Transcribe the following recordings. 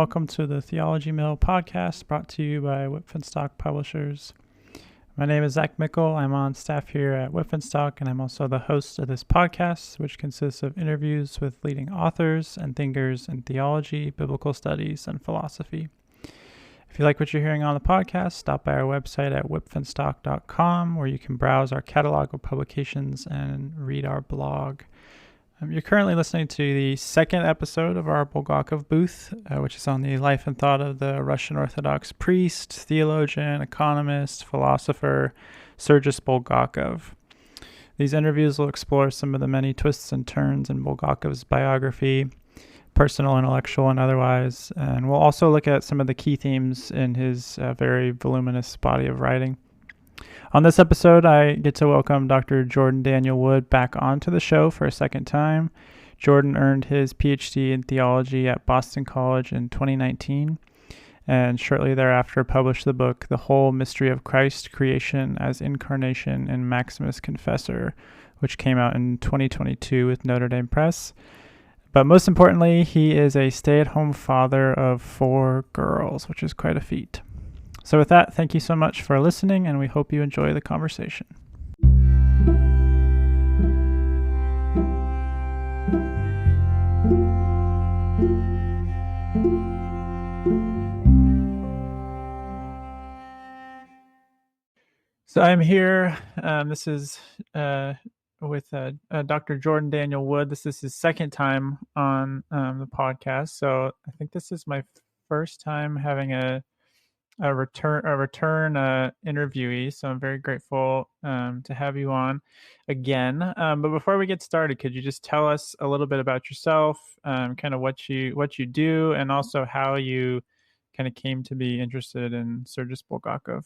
welcome to the Theology Mill podcast brought to you by Whitfinstock Publishers. My name is Zach Mickle. I'm on staff here at Whitfinstock, and I'm also the host of this podcast, which consists of interviews with leading authors and thinkers in theology, biblical studies, and philosophy. If you like what you're hearing on the podcast, stop by our website at whitfinstock.com, where you can browse our catalog of publications and read our blog. You're currently listening to the second episode of our Bulgakov Booth, which is on the life and thought of the Russian Orthodox priest, theologian, economist, philosopher, Sergius Bulgakov. These interviews will explore some of the many twists and turns in Bulgakov's biography, personal, intellectual, and otherwise, and we'll also look at some of the key themes in his very voluminous body of writing. On this episode, I get to welcome Dr. Jordan Daniel Wood back onto the show for a second time. Jordan earned his PhD in theology at Boston College in 2019, and shortly thereafter published the book The Whole Mystery of Christ, Creation as Incarnation in Maximus Confessor, which came out in 2022 with Notre Dame Press. But most importantly, he is a stay-at-home father of 4 girls, which is quite a feat. So with that, thank you so much for listening, and we hope you enjoy the conversation. So I'm here. This is with Dr. Jordan Daniel Wood. This is his second time on the podcast. So I think this is my first time having a return interviewee, so I'm very grateful to have you on again. But before we get started, could you just tell us a little bit about yourself, kind of what you do, and also how you kind of came to be interested in Sergius Bulgakov?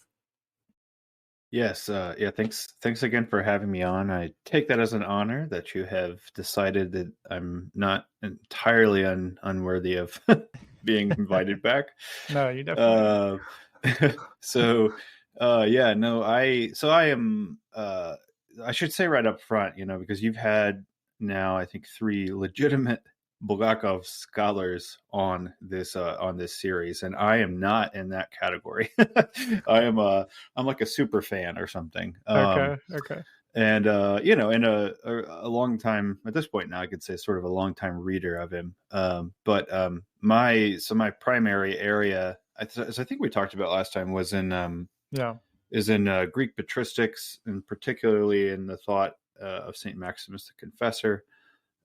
Yes, thanks again for having me on. I take that as an honor that you have decided that I'm not entirely unworthy of being invited back. No, you definitely. I am. I should say right up front, because you've had now I think 3 legitimate Bulgakov scholars on this series, and I am not in that category. I'm like a super fan or something. Okay. And in a long time at this point now, I could say sort of a long time reader of him. My primary area, as I think we talked about last time, was in Greek patristics, and particularly in the thought of Saint Maximus the Confessor.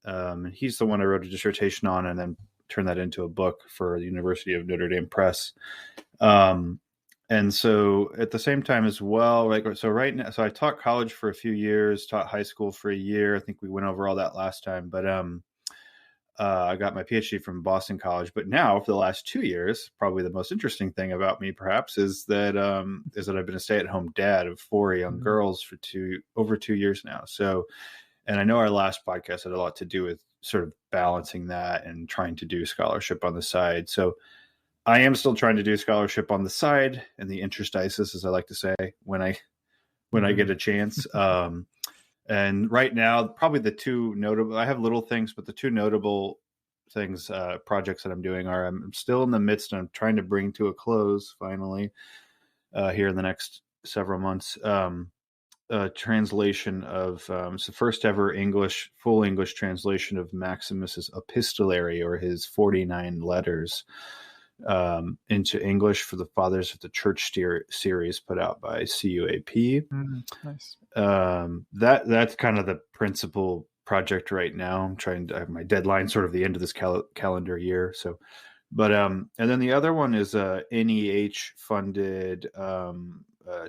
And he's the one I wrote a dissertation on, and then turned that into a book for the University of Notre Dame Press. And so at the same time as well, right now, so I taught college for a few years, taught high school for a year. I think we went over all that last time, but I got my PhD from Boston College. But now for the last 2 years, probably the most interesting thing about me perhaps is that I've been a stay-at-home dad of 4 young girls for over 2 years now. So, and I know our last podcast had a lot to do with sort of balancing that and trying to do scholarship on the side. So I am still trying to do scholarship on the side and the interstices, as I like to say, when I get a chance. And right now, probably the 2 notable, I have little things, but the 2 notable things, projects that I'm doing are, I'm still in the midst, and I'm trying to bring to a close finally here in the next several months, translation of it's the first ever full English translation of Maximus's epistolary, or his 49 letters, into English for the Fathers of the Church series put out by CUAP. Nice. That's kind of the principal project right now. I'm trying to have my deadline sort of the end of this calendar year. So, but and then the other one is a NEH funded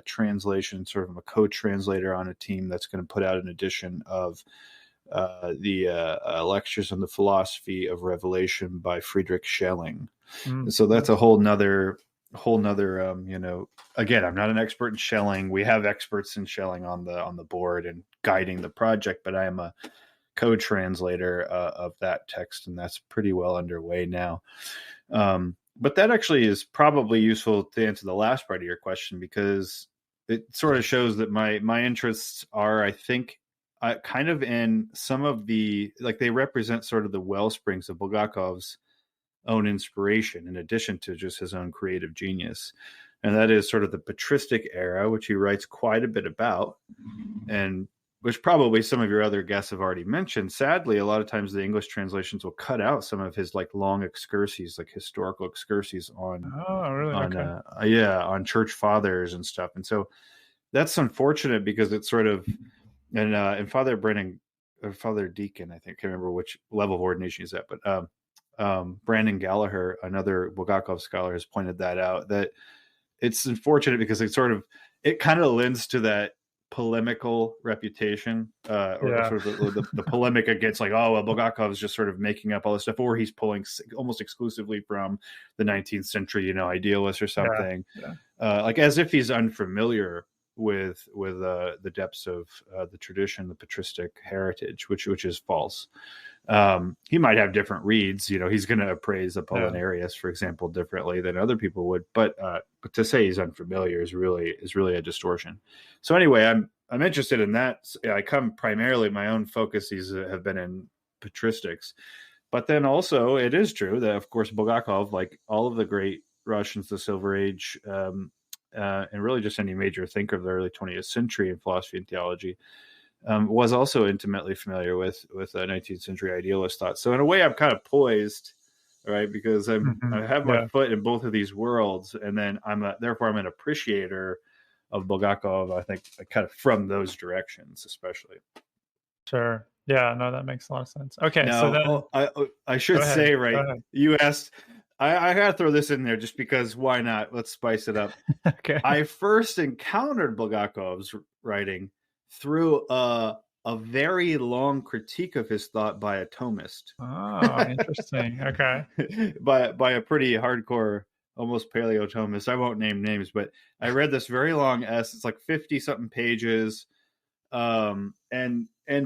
translation, sort of a co-translator on a team that's going to put out an edition of the Lectures on the Philosophy of Revelation by Friedrich Schelling. So that's a whole nother, again, I'm not an expert in Schelling. We have experts in Schelling on the board and guiding the project, but I am a co-translator of that text, and that's pretty well underway now. But that actually is probably useful to answer the last part of your question, because it sort of shows that my interests are, I think, kind of in some of the, like, they represent sort of the well springs of Bulgakov's own inspiration in addition to just his own creative genius. And that is sort of the patristic era, which he writes quite a bit about, and which probably some of your other guests have already mentioned. Sadly, a lot of times the English translations will cut out some of his like long excurses, like historical excurses on, on church fathers and stuff. And so that's unfortunate because it's sort of, and Father Brennan, or Father Deacon, I think, I can't remember which level of ordination he's at, but Brandon Gallagher, another Bulgakov scholar, has pointed that out, that it's unfortunate because it kind of lends to that polemical reputation, or sort of the polemic against like, oh, well, Bulgakov is just sort of making up all this stuff, or he's pulling almost exclusively from the 19th century, idealists or something, like as if he's unfamiliar with the depths of the tradition, the patristic heritage, which is false. He might have different reads, he's going to appraise Apollinarius, for example, differently than other people would, but to say he's unfamiliar is really a distortion. So anyway, I'm interested in that. I come primarily, my own focuses have been in patristics, but then also it is true that, of course, Bulgakov, like all of the great Russians, the Silver Age, and really just any major thinker of the early 20th century in philosophy and theology, was also intimately familiar with 19th century idealist thought. So in a way, I'm kind of poised, right? Because I have my foot in both of these worlds, and then therefore I'm an appreciator of Bulgakov, I think, kind of from those directions, especially. Sure. Yeah. No, that makes a lot of sense. Okay. Now, so then I should say, right? You asked. I got to throw this in there just because why not? Let's spice it up. Okay. I first encountered Bulgakov's writing through a very long critique of his thought by a Thomist. Oh, interesting. Okay. by a pretty hardcore, almost paleo Thomist. I won't name names, but I read this very long essay. It's like 50-something pages. And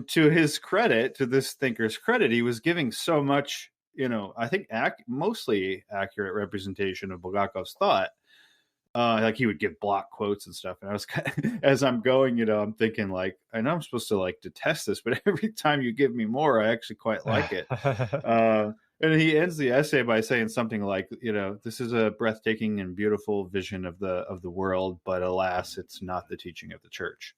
to his credit, to this thinker's credit, he was giving so much, I think mostly accurate representation of Bulgakov's thought. Like he would give block quotes and stuff. And I was as I'm going, I'm thinking like, I know I'm supposed to like detest this, but every time you give me more, I actually quite like it. And he ends the essay by saying something like, this is a breathtaking and beautiful vision of the world, but alas, it's not the teaching of the church.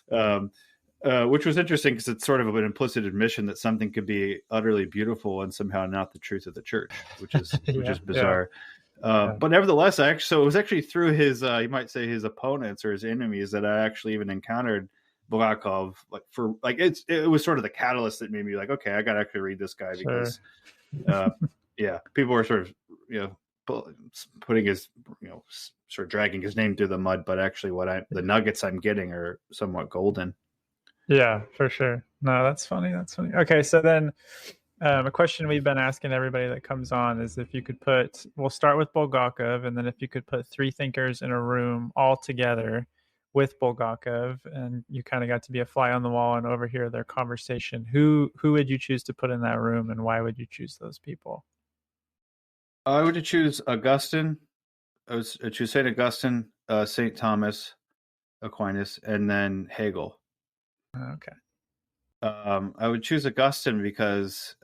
Which was interesting because it's sort of an implicit admission that something could be utterly beautiful and somehow not the truth of the church, which is bizarre. But nevertheless, so it was actually through his, you might say, his opponents or his enemies that I actually even encountered Bulgakov. It was sort of the catalyst that made me like, okay, I got to actually read this guy because, people were sort of, putting his, sort of dragging his name through the mud, but actually the nuggets I'm getting are somewhat golden. Yeah, for sure. No, that's funny. Okay, so then a question we've been asking everybody that comes on is if you could we'll start with Bulgakov, and then if you could put three thinkers in a room all together with Bulgakov, and you kind of got to be a fly on the wall and overhear their conversation, who would you choose to put in that room, and why would you choose those people? I would choose Augustine. I would choose St. Augustine, St. Thomas Aquinas, and then Hegel. Okay. I would choose Augustine because,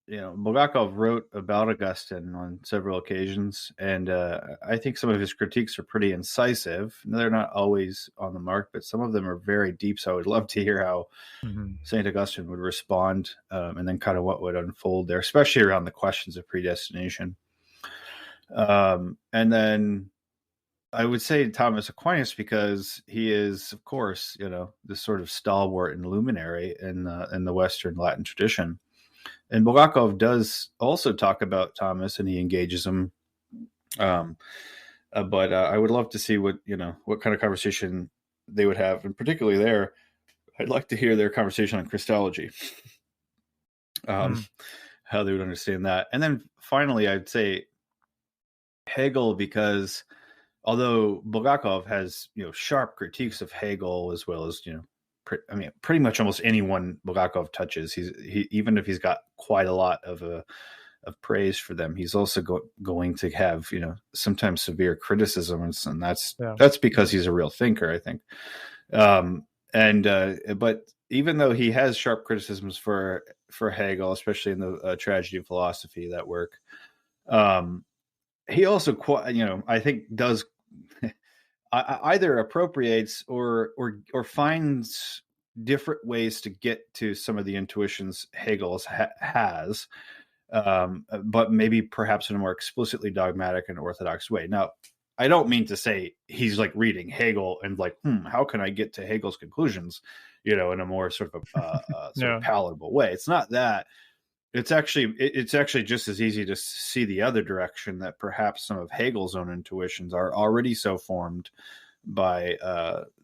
Bulgakov wrote about Augustine on several occasions, and I think some of his critiques are pretty incisive. They're not always on the mark, but some of them are very deep, so I would love to hear how St. Augustine would respond, and then kind of what would unfold there, especially around the questions of predestination. And then I would say Thomas Aquinas because he is, of course, this sort of stalwart and luminary in the Western Latin tradition. And Bulgakov does also talk about Thomas, and he engages him. But I would love to see what kind of conversation they would have, and particularly there, I'd like to hear their conversation on Christology, how they would understand that. And then finally, I'd say Hegel because although Bulgakov has, sharp critiques of Hegel as well as, pretty much almost anyone Bulgakov touches, he even if he's got quite a lot of praise for them, he's also going to have, sometimes severe criticism, and that's because he's a real thinker, I think. But even though he has sharp criticisms for Hegel, especially in the Tragedy of Philosophy, that work, he also, I think does either appropriates or finds different ways to get to some of the intuitions Hegel has, but maybe perhaps in a more explicitly dogmatic and orthodox way. Now, I don't mean to say he's like reading Hegel and like, how can I get to Hegel's conclusions, in a more sort of sort of palatable way. It's not that. It's actually just as easy to see the other direction, that perhaps some of Hegel's own intuitions are already so formed by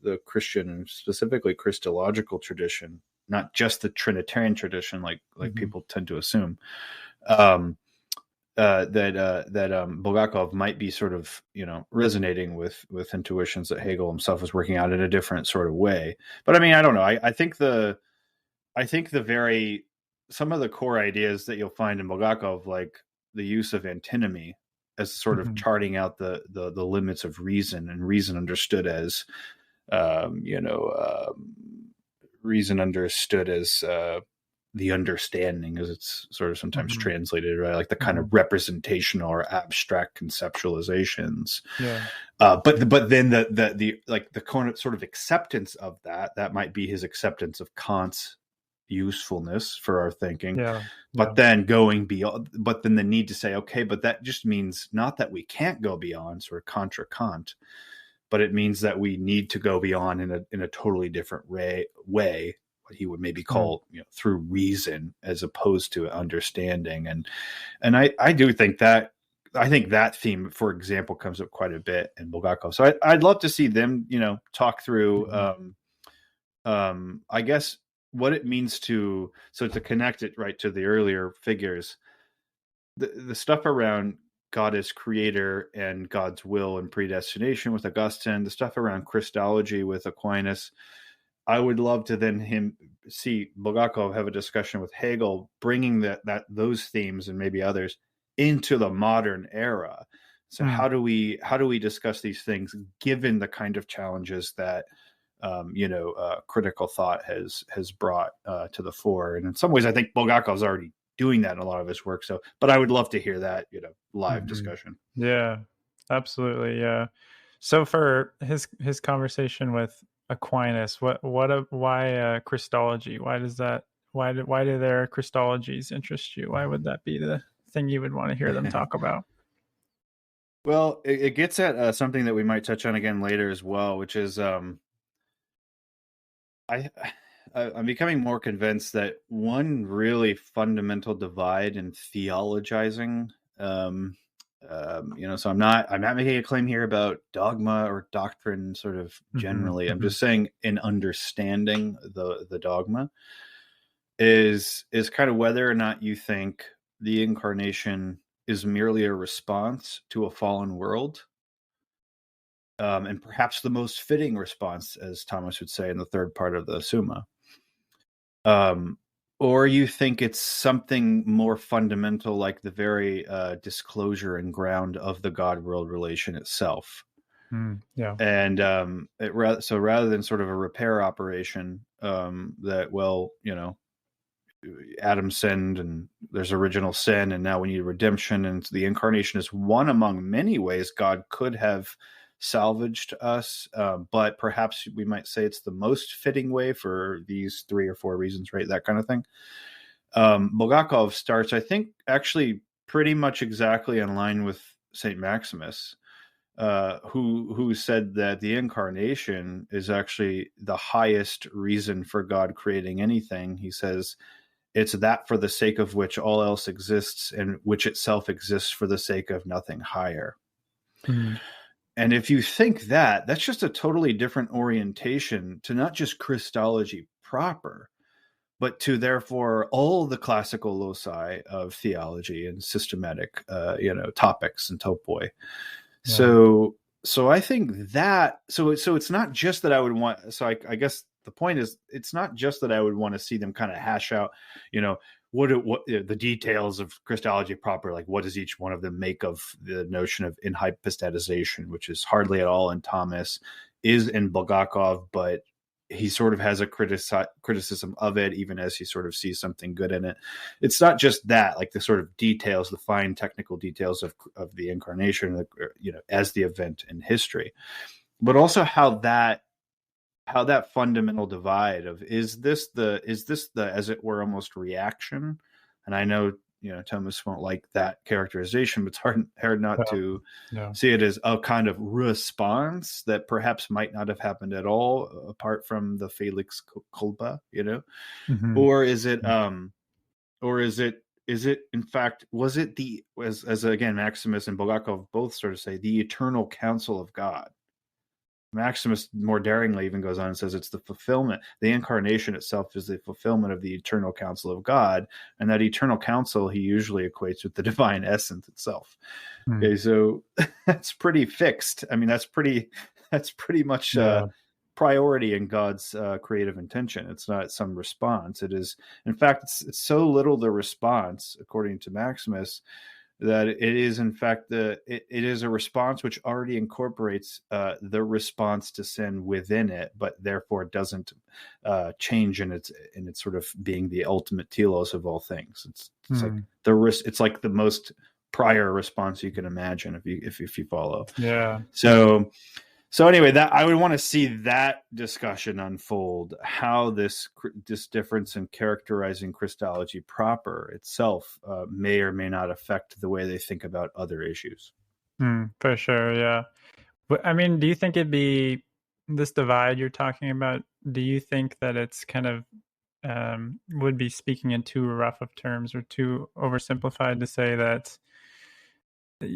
the Christian and specifically Christological tradition, not just the Trinitarian tradition, like people tend to assume. That Bulgakov might be sort of resonating with intuitions that Hegel himself was working out in a different sort of way. But I mean, I don't know. I think some of the core ideas that you'll find in Bulgakov, like the use of antinomy as sort of charting out the limits of reason, and reason understood as reason understood as the understanding, as it's sort of sometimes translated, right? Like the kind of representational or abstract conceptualizations. Yeah. But then the like the sort of acceptance of that might be his acceptance of Kant's usefulness for our thinking. Yeah. But then going beyond, but then the need to say, okay, but that just means not that we can't go beyond, sort of contra Kant, but it means that we need to go beyond in a totally different way, what he would maybe call through reason as opposed to understanding. And I do think that, I think that theme, for example, comes up quite a bit in Bulgakov. So I'd love to see them, talk through, I guess, what it means to connect it right to the earlier figures, the stuff around God as creator and God's will and predestination with Augustine, the stuff around Christology with Aquinas. I would love to then see Bulgakov have a discussion with Hegel, bringing those themes and maybe others into the modern era. So how do we discuss these things given the kind of challenges that critical thought has brought to the fore? And in some ways, I think Bulgakov's already doing that in a lot of his work. So, but I would love to hear that, live discussion. Yeah, absolutely. Yeah. So for his conversation with Aquinas, why Christology? Why do their Christologies interest you? Why would that be the thing you would want to hear them talk about? Well, it gets at something that we might touch on again later as well, which is I'm becoming more convinced that one really fundamental divide in theologizing, so I'm not making a claim here about dogma or doctrine sort of generally. I'm just saying in understanding the dogma is kind of whether or not you think the incarnation is merely a response to a fallen world. And perhaps the most fitting response, as Thomas would say in the third part of the Summa. Or you think it's something more fundamental, like the very disclosure and ground of the God-world relation itself. Yeah. And so rather than sort of a repair operation that, Adam sinned and there's original sin and now we need redemption, and the incarnation is one among many ways God could have salvaged us, but perhaps we might say it's the most fitting way for these 3 or 4 reasons, right? That kind of thing. Bulgakov starts, I think, actually pretty much exactly in line with St. Maximus, who said that the incarnation is actually the highest reason for God creating anything. He says it's that for the sake of which all else exists, and which itself exists for the sake of nothing higher. And if you think that's just a totally different orientation to not just Christology proper, but to therefore all the classical loci of theology and systematic, topics and topoi. Yeah. So I think that, so it's not just that I would want, so I guess the point is, it's not just that I would want to see them kind of hash out, what the details of Christology proper, like what does each one of them make of the notion of inhypostatization, which is hardly at all in Thomas, is in Bulgakov, but he sort of has a criticism of it, even as he sort of sees something good in it. It's not just that, like the sort of details, the fine technical details of the Incarnation, as the event in history, but also how that fundamental divide of is this the as it were almost reaction. And I know Thomas won't like that characterization, but it's hard not to see it as a kind of response that perhaps might not have happened at all apart from the Felix culpa, or is it in fact, was it as again Maximus and Bulgakov both sort of say, the eternal counsel of God? Maximus more daringly even goes on and says it's the fulfillment. The Incarnation itself is the fulfillment of the eternal counsel of God, and that eternal counsel he usually equates with the divine essence itself. Okay, so that's pretty fixed. I mean, that's pretty much priority in God's creative intention. It's not some response. It is, in fact, it's so little the response, according to Maximus, that it is in fact it is a response which already incorporates the response to sin within it, but therefore doesn't change in its sort of being the ultimate telos of all things. It's like it's like the most prior response you can imagine if you follow. Yeah. So anyway, that I would want to see that discussion unfold, how this difference in characterizing Christology proper itself may or may not affect the way they think about other issues. For sure, yeah. But I mean, do you think it'd be this divide you're talking about? Do you think that it's kind of would be speaking in too rough of terms or too oversimplified to say that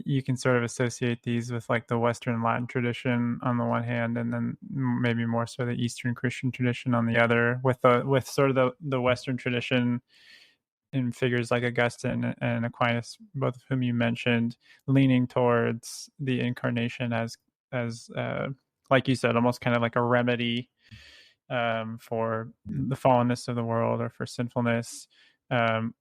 you can sort of associate these with like the Western Latin tradition on the one hand, and then maybe more so the Eastern Christian tradition on the other, with sort of the Western tradition in figures like Augustine and Aquinas, both of whom you mentioned, leaning towards the Incarnation as like you said, almost kind of like a remedy for the fallenness of the world or for sinfulness.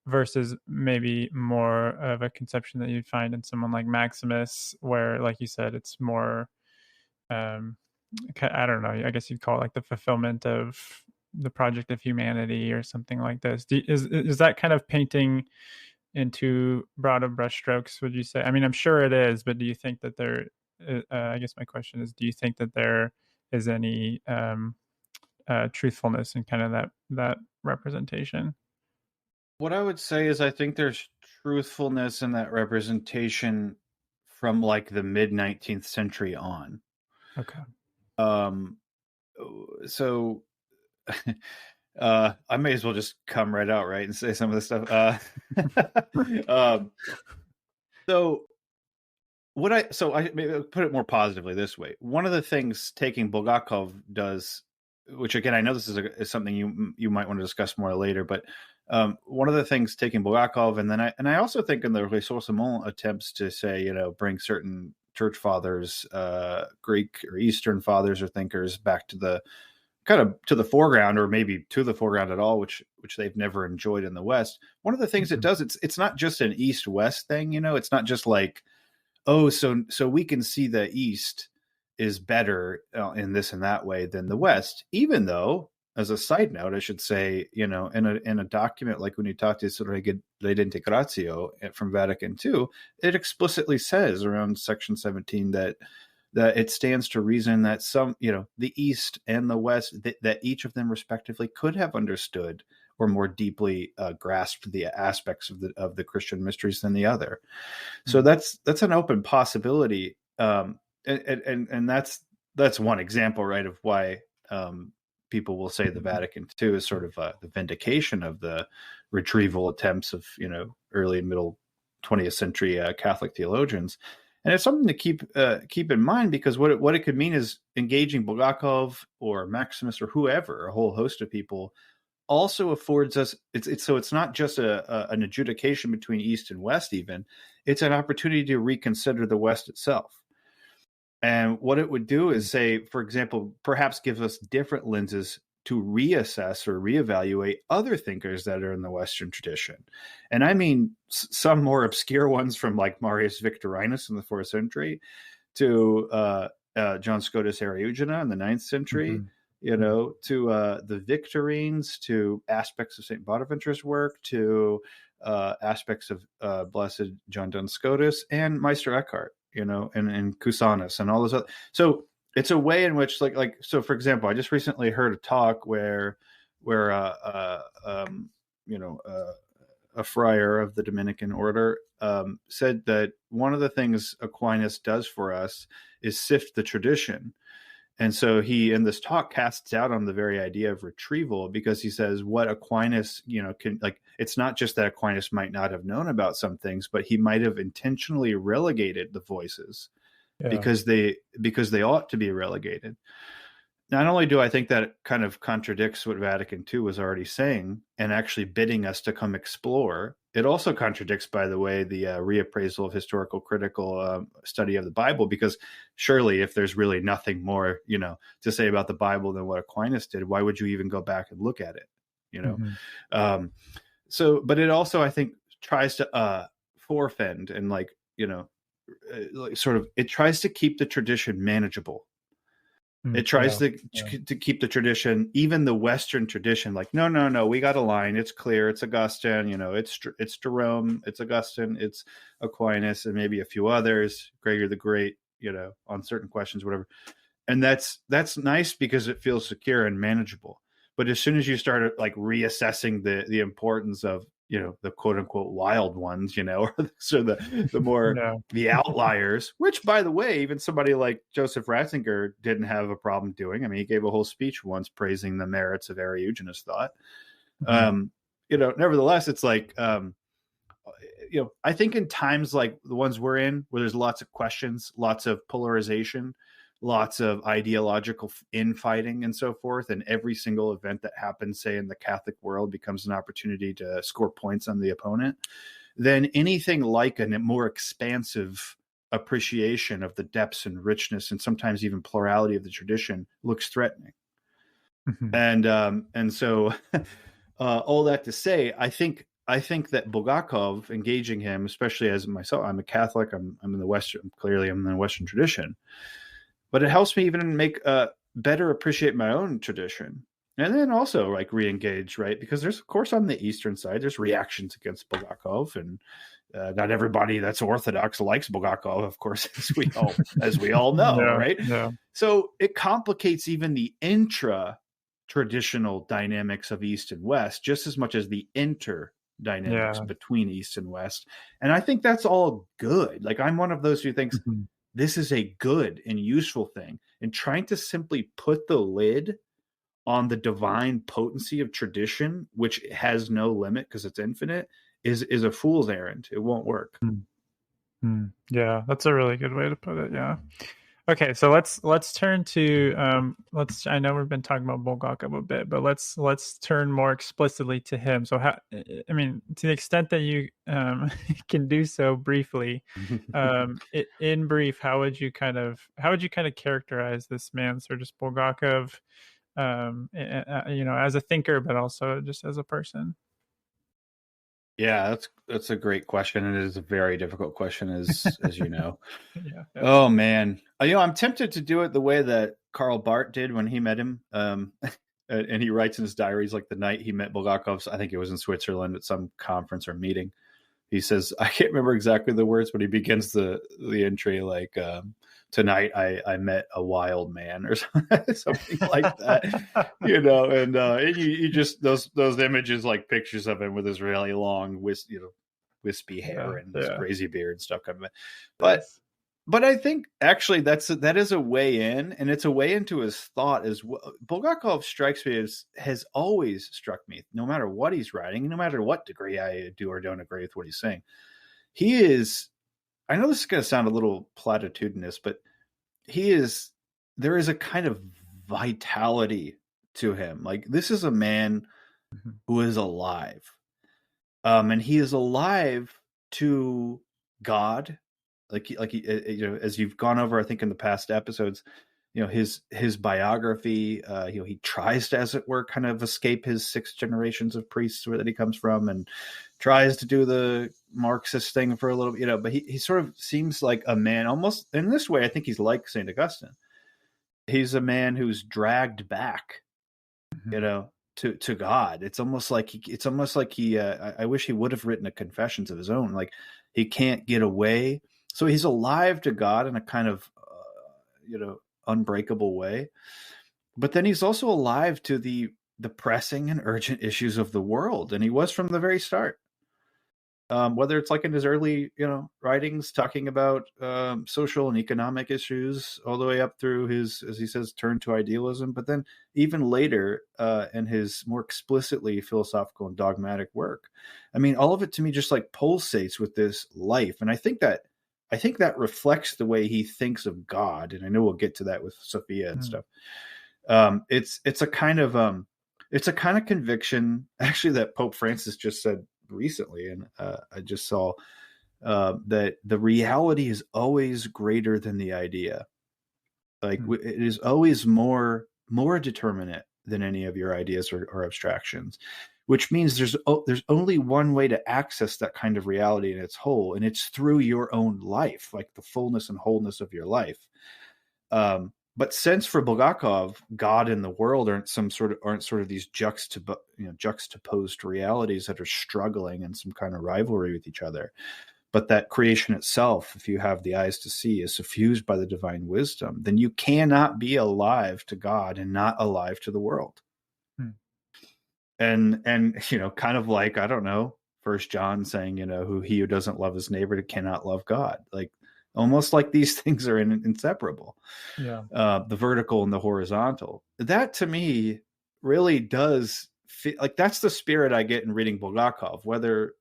Versus maybe more of a conception that you'd find in someone like Maximus, where, like you said, it's more, I don't know, I guess you'd call it like the fulfillment of the project of humanity or something like this. Is that kind of painting into broader brushstrokes, would you say? I mean, I'm sure it is, but do you think that there, I guess my question is, do you think that there is any truthfulness in kind of that representation? What I would say is I think there's truthfulness in that representation from like the mid 19th century on. Okay. So I may as well just come right out, right, and say some of this stuff. So I maybe put it more positively this way. One of the things taking Bulgakov does, which again I know this is something you might want to discuss more later, but one of the things taking Bulgakov, and I also think in the Ressourcement attempts to say, bring certain church fathers, Greek or Eastern fathers or thinkers back to the kind of to the foreground, or maybe to the foreground at all, which they've never enjoyed in the West. One of the things it does, it's not just an East-West thing, it's not just like, oh, so we can see the East is better in this and that way than the West, even though, as a side note, I should say, in a document like when you talk to Sergii from Vatican II, it explicitly says around section 17 that it stands to reason that some, the East and the West, that each of them respectively could have understood or more deeply grasped the aspects of the Christian mysteries than the other. So that's an open possibility, and that's one example, right, of why people will say the Vatican II is sort of the vindication of the retrieval attempts of early and middle 20th century Catholic theologians. And it's something to keep in mind, because what it could mean is engaging Bulgakov or Maximus or whoever, a whole host of people, also affords us, it's not just an adjudication between East and West even, it's an opportunity to reconsider the West itself. And what it would do is say, for example, perhaps gives us different lenses to reassess or reevaluate other thinkers that are in the Western tradition. And I mean some more obscure ones from like Marius Victorinus in the 4th century to John Scotus Eriugena in the 9th century, to the Victorines, to aspects of St. Bonaventure's work, to aspects of Blessed John Duns Scotus and Meister Eckhart, and Cusanus and all those other. So it's a way in which, so for example, I just recently heard a talk where a friar of the Dominican order said that one of the things Aquinas does for us is sift the tradition. And so he, in this talk, casts doubt on the very idea of retrieval, because he says what Aquinas, can, it's not just that Aquinas might not have known about some things, but he might have intentionally relegated the voices because they ought to be relegated. Not only do I think that it kind of contradicts what Vatican II was already saying and actually bidding us to come explore, it also contradicts, by the way, the reappraisal of historical critical study of the Bible, because surely if there's really nothing more, to say about the Bible than what Aquinas did, why would you even go back and look at it? But it also, I think, tries to forefend and it tries to keep the tradition manageable. It tries to keep the tradition, even the Western tradition, no, we got a line. It's clear. It's Augustine, it's Jerome, it's Augustine, it's Aquinas, and maybe a few others, Gregor the Great, on certain questions, whatever. And that's nice because it feels secure and manageable. But as soon as you start reassessing the importance of, the quote unquote wild ones, or the more the outliers, which, by the way, even somebody like Joseph Ratzinger didn't have a problem doing. I mean, he gave a whole speech once praising the merits of Ariugenist thought. Nevertheless, it's I think in times like the ones we're in, where there's lots of questions, lots of polarization, lots of ideological infighting and so forth, and every single event that happens, say, in the Catholic world becomes an opportunity to score points on the opponent, then anything like a more expansive appreciation of the depths and richness and sometimes even plurality of the tradition looks threatening. And so all that to say, I think that Bulgakov, engaging him, especially as myself, I'm a Catholic, I'm in the Western, clearly I'm in the Western tradition, but it helps me even make better appreciate my own tradition. And then also re-engage, right? Because there's, of course, on the Eastern side, there's reactions against Bulgakov, and not everybody that's Orthodox likes Bulgakov, of course, as we all know, right? Yeah. So it complicates even the intra-traditional dynamics of East and West just as much as the inter-dynamics between East and West. And I think that's all good. I'm one of those who thinks this is a good and useful thing. And trying to simply put the lid on the divine potency of tradition, which has no limit because it's infinite, is a fool's errand. It won't work. Yeah, that's a really good way to put it. Yeah. Okay, so let's turn to I know we've been talking about Bulgakov a bit, but let's turn more explicitly to him. So to the extent that you can do so briefly, in brief, how would you kind of characterize this man, Sergius Bulgakov, as a thinker, but also just as a person? Yeah, that's a great question, and it is a very difficult question, as you know. Oh man, I'm tempted to do it the way that Karl Barth did when he met him, and he writes in his diaries the night he met Bulgakov. I think it was in Switzerland at some conference or meeting. He says, I can't remember exactly the words, but he begins the entry tonight I met a wild man or something like that, and you just those images, pictures of him with his really long wispy hair and his crazy beard and stuff coming. But I think actually that is a way in, and it's a way into his thought as well. Bulgakov strikes me as has always struck me, no matter what he's writing, no matter what degree I do or don't agree with what he's saying. He is, I know this is going to sound a little platitudinous, but there is a kind of vitality to him. This is a man who is alive. And he is alive to God. As you've gone over, I think in the past episodes, his biography, he tries to, as it were, kind of escape his 6 generations of priests that he comes from, and tries to do the Marxist thing for a little bit, but he sort of seems like a man almost in this way. I think he's like St. Augustine. he's a man who's dragged back, to God. It's almost like he. I wish he would have written a Confessions of his own. Like, he can't get away, so he's alive to God in a kind of unbreakable way. But then he's also alive to the pressing and urgent issues of the world, and he was from the very start. Whether it's like in his early, writings talking about social and economic issues, all the way up through his, as he says, turn to idealism, but then even later in his more explicitly philosophical and dogmatic work. I mean, all of it to me just like pulsates with this life, and I think that reflects the way he thinks of God. And I know we'll get to that with Sophia and stuff. It's a kind of conviction, actually, that Pope Francis just said recently, and I just saw that the reality is always greater than the idea. Like, it is always more determinate than any of your ideas or abstractions, which means there's only one way to access that kind of reality in its whole, and it's through your own life, like the fullness and wholeness of your life. But since for Bulgakov, God and the world aren't sort of these juxtaposed realities that are struggling in some kind of rivalry with each other, but that creation itself, if you have the eyes to see, is suffused by the divine wisdom, then you cannot be alive to God and not alive to the world. And kind of like, I don't know, 1 John saying, who doesn't love his neighbor cannot love God. Like, almost like these things are inseparable. Yeah. The vertical and the horizontal. That to me really does feel like that's the spirit I get in reading Bulgakov, whether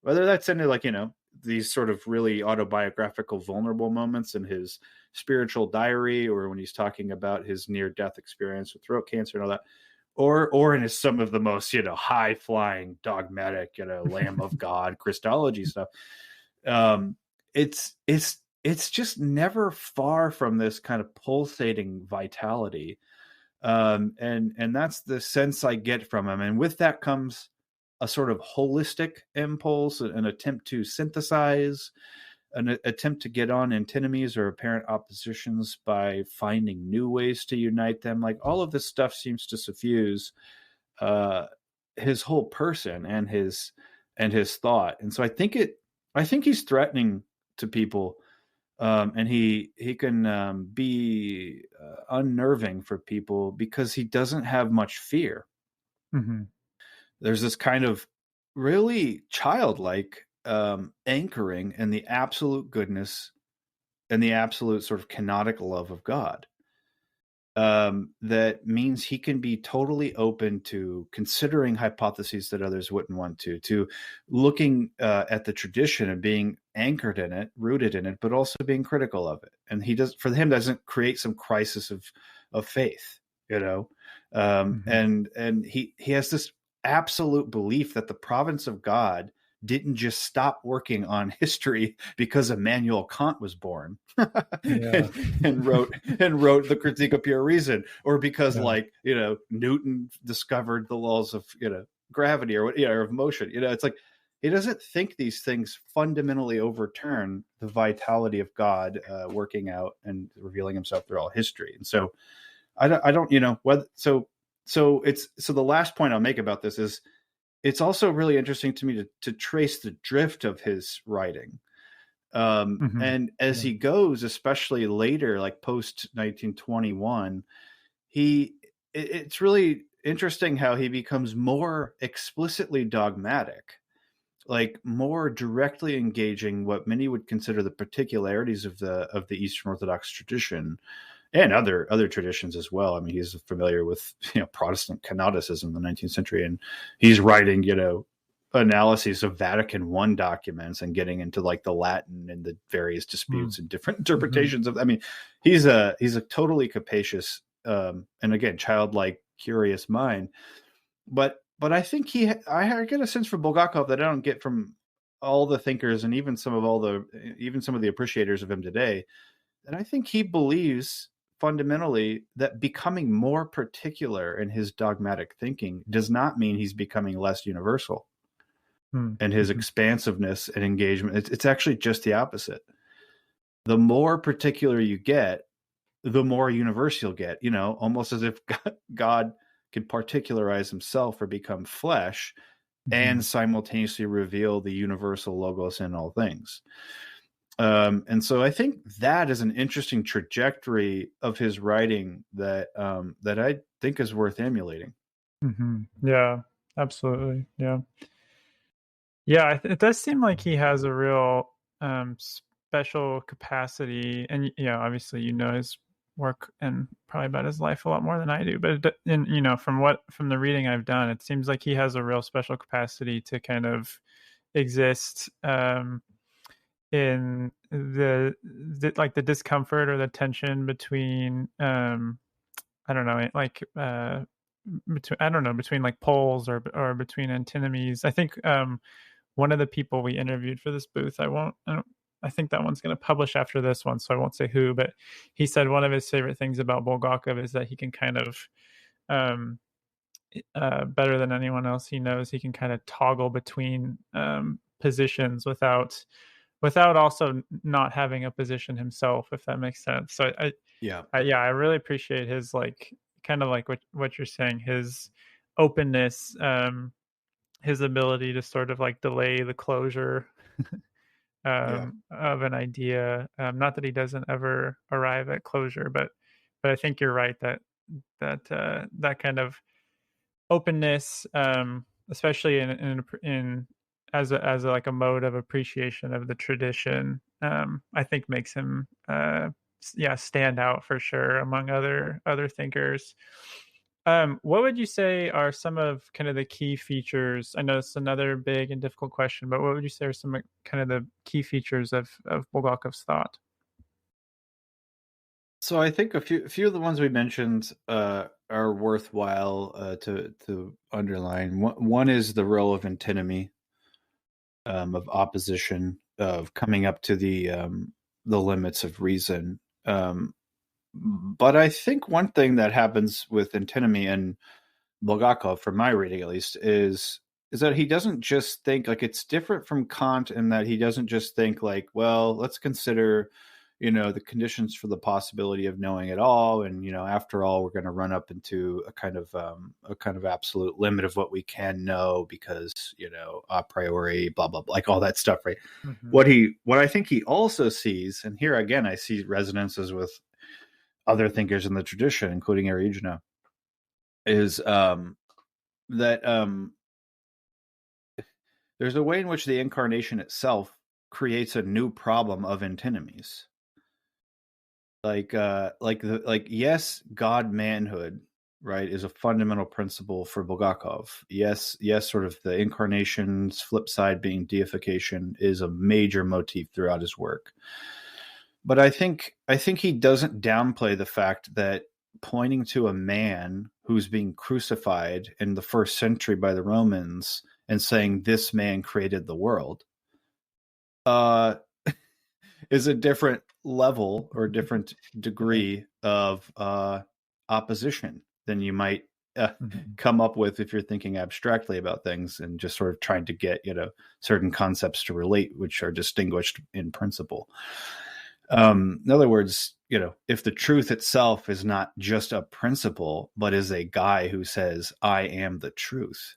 that's into these sort of really autobiographical, vulnerable moments in his spiritual diary, or when he's talking about his near-death experience with throat cancer and all that, or in some of the most high-flying, dogmatic, Lamb of God Christology stuff. It's just never far from this kind of pulsating vitality. And that's the sense I get from him. And with that comes a sort of holistic impulse, an attempt to synthesize, an attempt to get on antinomies or apparent oppositions by finding new ways to unite them. Like, all of this stuff seems to suffuse his whole person and his thought. And so I think he's threatening to people. And he can be unnerving for people because he doesn't have much fear. Mm-hmm. There's this kind of really childlike anchoring in the absolute goodness and the absolute sort of kenotic love of God. That means he can be totally open to considering hypotheses that others wouldn't want to looking at the tradition and being anchored in it, rooted in it, but also being critical of it. And doesn't create some crisis of faith, Mm-hmm. And he has this absolute belief that the providence of God didn't just stop working on history because Immanuel Kant was born and wrote the Critique of Pure Reason, or because Newton discovered the laws of gravity or of motion. It's like he doesn't think these things fundamentally overturn the vitality of God working out and revealing himself through all history. And so I don't so the last point I'll make about this is, it's also really interesting to me to trace the drift of his writing. And as he goes, especially later, like post 1921, it's really interesting how he becomes more explicitly dogmatic, like more directly engaging what many would consider the particularities of the Eastern Orthodox tradition, and other traditions as well. I mean, he's familiar with Protestant canonicism in the 19th century, and he's writing analyses of Vatican I documents and getting into like the Latin and the various disputes and different interpretations of. I mean, he's a totally capacious and again childlike, curious mind. But I think I get a sense from Bulgakov that I don't get from all the thinkers and even some of the appreciators of him today. And I think he believes fundamentally that becoming more particular in his dogmatic thinking does not mean he's becoming less universal. And his expansiveness and engagement, it's actually just the opposite. The more particular you get, the more universal you'll get, almost as if God can particularize himself or become flesh and simultaneously reveal the universal logos in all things. And so I think that is an interesting trajectory of his writing that I think is worth emulating. Yeah, absolutely. Yeah. Yeah, it does seem like he has a real special capacity, and obviously his work and probably about his life a lot more than I do. But from the reading I've done, it seems like he has a real special capacity to kind of exist in the discomfort or the tension between I don't know, like between like poles or between antinomies. I think one of the people we interviewed for this booth, I think that one's going to publish after this one, so I won't say who, but he said one of his favorite things about Bulgakov is that he can kind of better than anyone else he knows, he can kind of toggle between positions without also not having a position himself, if that makes sense. So I really appreciate his kind of like what you're saying, his openness, his ability to sort of like delay the closure of an idea. Not that he doesn't ever arrive at closure, but I think you're right that kind of openness, especially in as a like a mode of appreciation of the tradition, I think makes him stand out for sure among other thinkers. What would you say are some of kind of the key features? I know it's another big and difficult question, but what would you say are some kind of the key features of Bulgakov's thought? So I think a few of the ones we mentioned are worthwhile to underline. One is the role of antinomy, of opposition, of coming up to the limits of reason. But I think one thing that happens with antinomy and Bulgakov, from my reading at least, is that he doesn't just think like, it's different from Kant in that he doesn't just think like, well, let's consider the conditions for the possibility of knowing it all, and after all, we're going to run up into a kind of absolute limit of what we can know because a priori, blah blah blah, like all that stuff, right? What I think he also sees, and here again I see resonances with other thinkers in the tradition, including Eriugena, is that there's a way in which the Incarnation itself creates a new problem of antinomies. Yes, God manhood, right, is a fundamental principle for Bulgakov. Yes, sort of the Incarnation's flip side being deification is a major motif throughout his work. But I think he doesn't downplay the fact that pointing to a man who's being crucified in the first century by the Romans and saying this man created the world is a different level or different degree of opposition than you might come up with if you're thinking abstractly about things and just sort of trying to get certain concepts to relate, which are distinguished in principle. In other words, if the truth itself is not just a principle, but is a guy who says, I am the truth,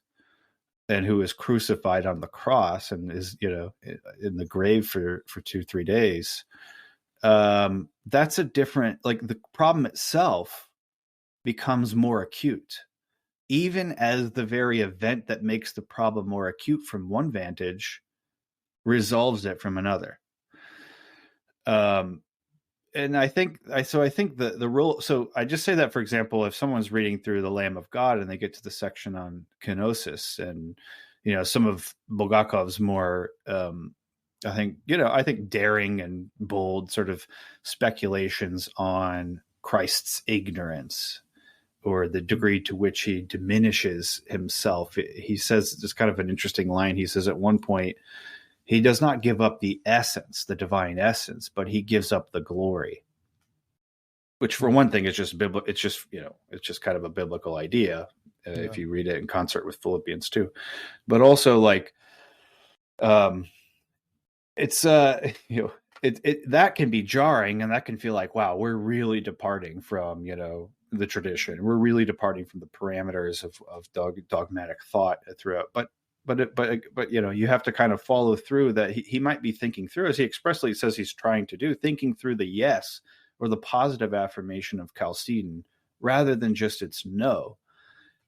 and who is crucified on the cross and is, in the grave for 2-3 days, that's a different, like, the problem itself becomes more acute, even as the very event that makes the problem more acute from one vantage resolves it from another. And I think the rule. So I just say that, for example, if someone's reading through the Lamb of God and they get to the section on kenosis and, some of Bulgakov's more, I think daring and bold sort of speculations on Christ's ignorance or the degree to which he diminishes himself. He says, there's kind of an interesting line. He says at one point, he does not give up the essence, the divine essence, but he gives up the glory. Which, for one thing, is just biblical. It's just kind of a biblical idea if you read it in concert with Philippians 2. But also, like, it's that can be jarring, and that can feel like, wow, we're really departing from, you know, the tradition. We're really departing from the parameters of dogmatic thought throughout. But you know, you have to kind of follow through that he might be thinking through, as he expressly says he's trying to do, thinking through the yes or the positive affirmation of Chalcedon rather than just its no.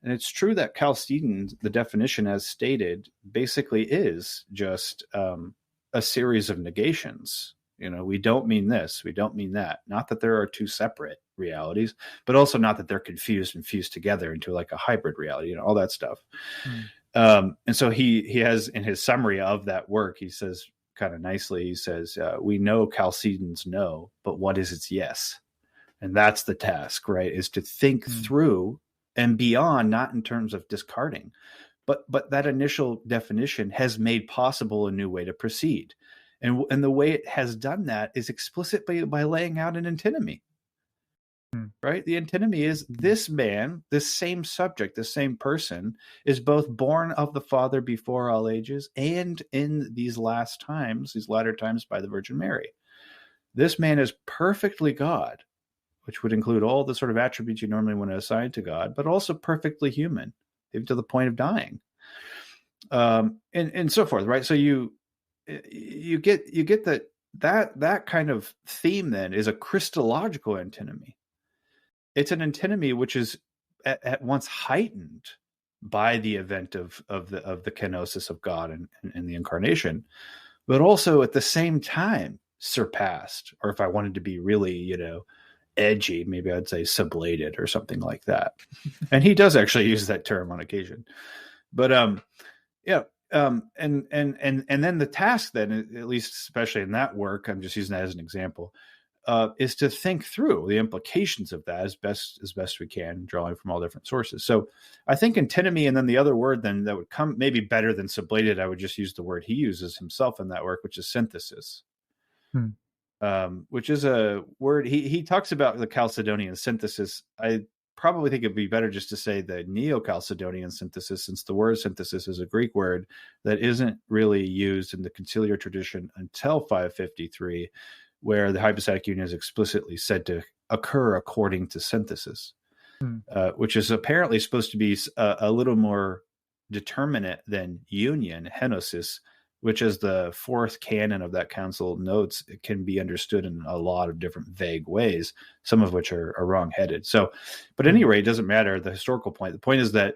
And it's true that Chalcedon, the definition as stated, basically is just a series of negations. You know, we don't mean this, we don't mean that. Not that there are two separate realities, but also not that they're confused and fused together into like a hybrid reality, you know, all that stuff. And so he has, in his summary of that work, he says kind of nicely, he says, we know Chalcedon's no, but what is its yes? And that's the task, right? Is to think through and beyond, not in terms of discarding, but that initial definition has made possible a new way to proceed. And the way it has done that is explicitly by laying out an antinomy. Right? The antinomy is this man, this same subject, this same person is both born of the Father before all ages and in these last times, these latter times, by the Virgin Mary. This man is perfectly God, which would include all the sort of attributes you normally want to assign to God, but also perfectly human, even to the point of dying, and so forth. Right? So you get that kind of theme then is a Christological antinomy. It's an antinomy which is at once heightened by the event of the kenosis of God and the Incarnation, but also at the same time surpassed, or if I wanted to be really, you know, edgy, maybe I'd say sublated or something like that. And he does actually use that term on occasion. But yeah. And then the task then, at least especially in that work, I'm just using that as an example, is to think through the implications of that as best we can, drawing from all different sources. So I think antinomy, and then the other word then that would come maybe better than sublated, I would just use the word he uses himself in that work, which is synthesis. Which is a word he talks about the Chalcedonian synthesis. I probably think it'd be better just to say the Neo-Chalcedonian synthesis, since the word synthesis is a Greek word that isn't really used in the conciliar tradition until 553, where the hypostatic union is explicitly said to occur according to synthesis, which is apparently supposed to be a little more determinate than union, henosis, which, as the fourth canon of that council notes, it can be understood in a lot of different vague ways, some of which are wrong-headed. So, but at any rate, it doesn't matter the historical point. The point is that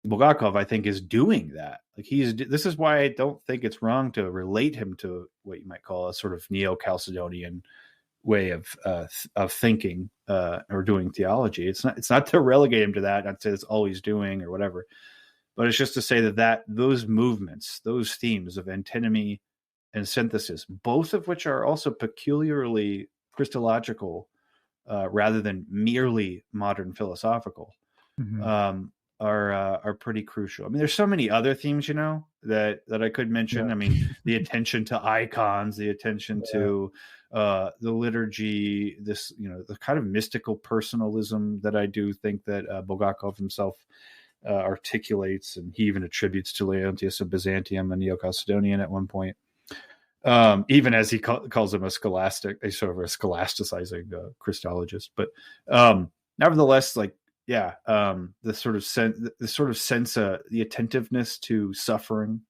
Bulgakov, I think, is doing that. Like this is why I don't think it's wrong to relate him to what you might call a sort of Neo-Chalcedonian way of thinking or doing theology. It's not to relegate him to that, not to say that's all he's doing or whatever. But it's just to say that those movements, those themes of antinomy and synthesis, both of which are also peculiarly Christological rather than merely modern philosophical, are pretty crucial. I mean, there's so many other themes, you know, that I could mention. I mean, the attention to icons, the attention to the liturgy, this, you know, the kind of mystical personalism that I do think that Bulgakov himself articulates, and he even attributes to Leontius of Byzantium, a Neo-Chalcedonian, at one point, even as he calls him a sort of a scholasticizing Christologist. But nevertheless, like, yeah, the sort of sense, the attentiveness to suffering,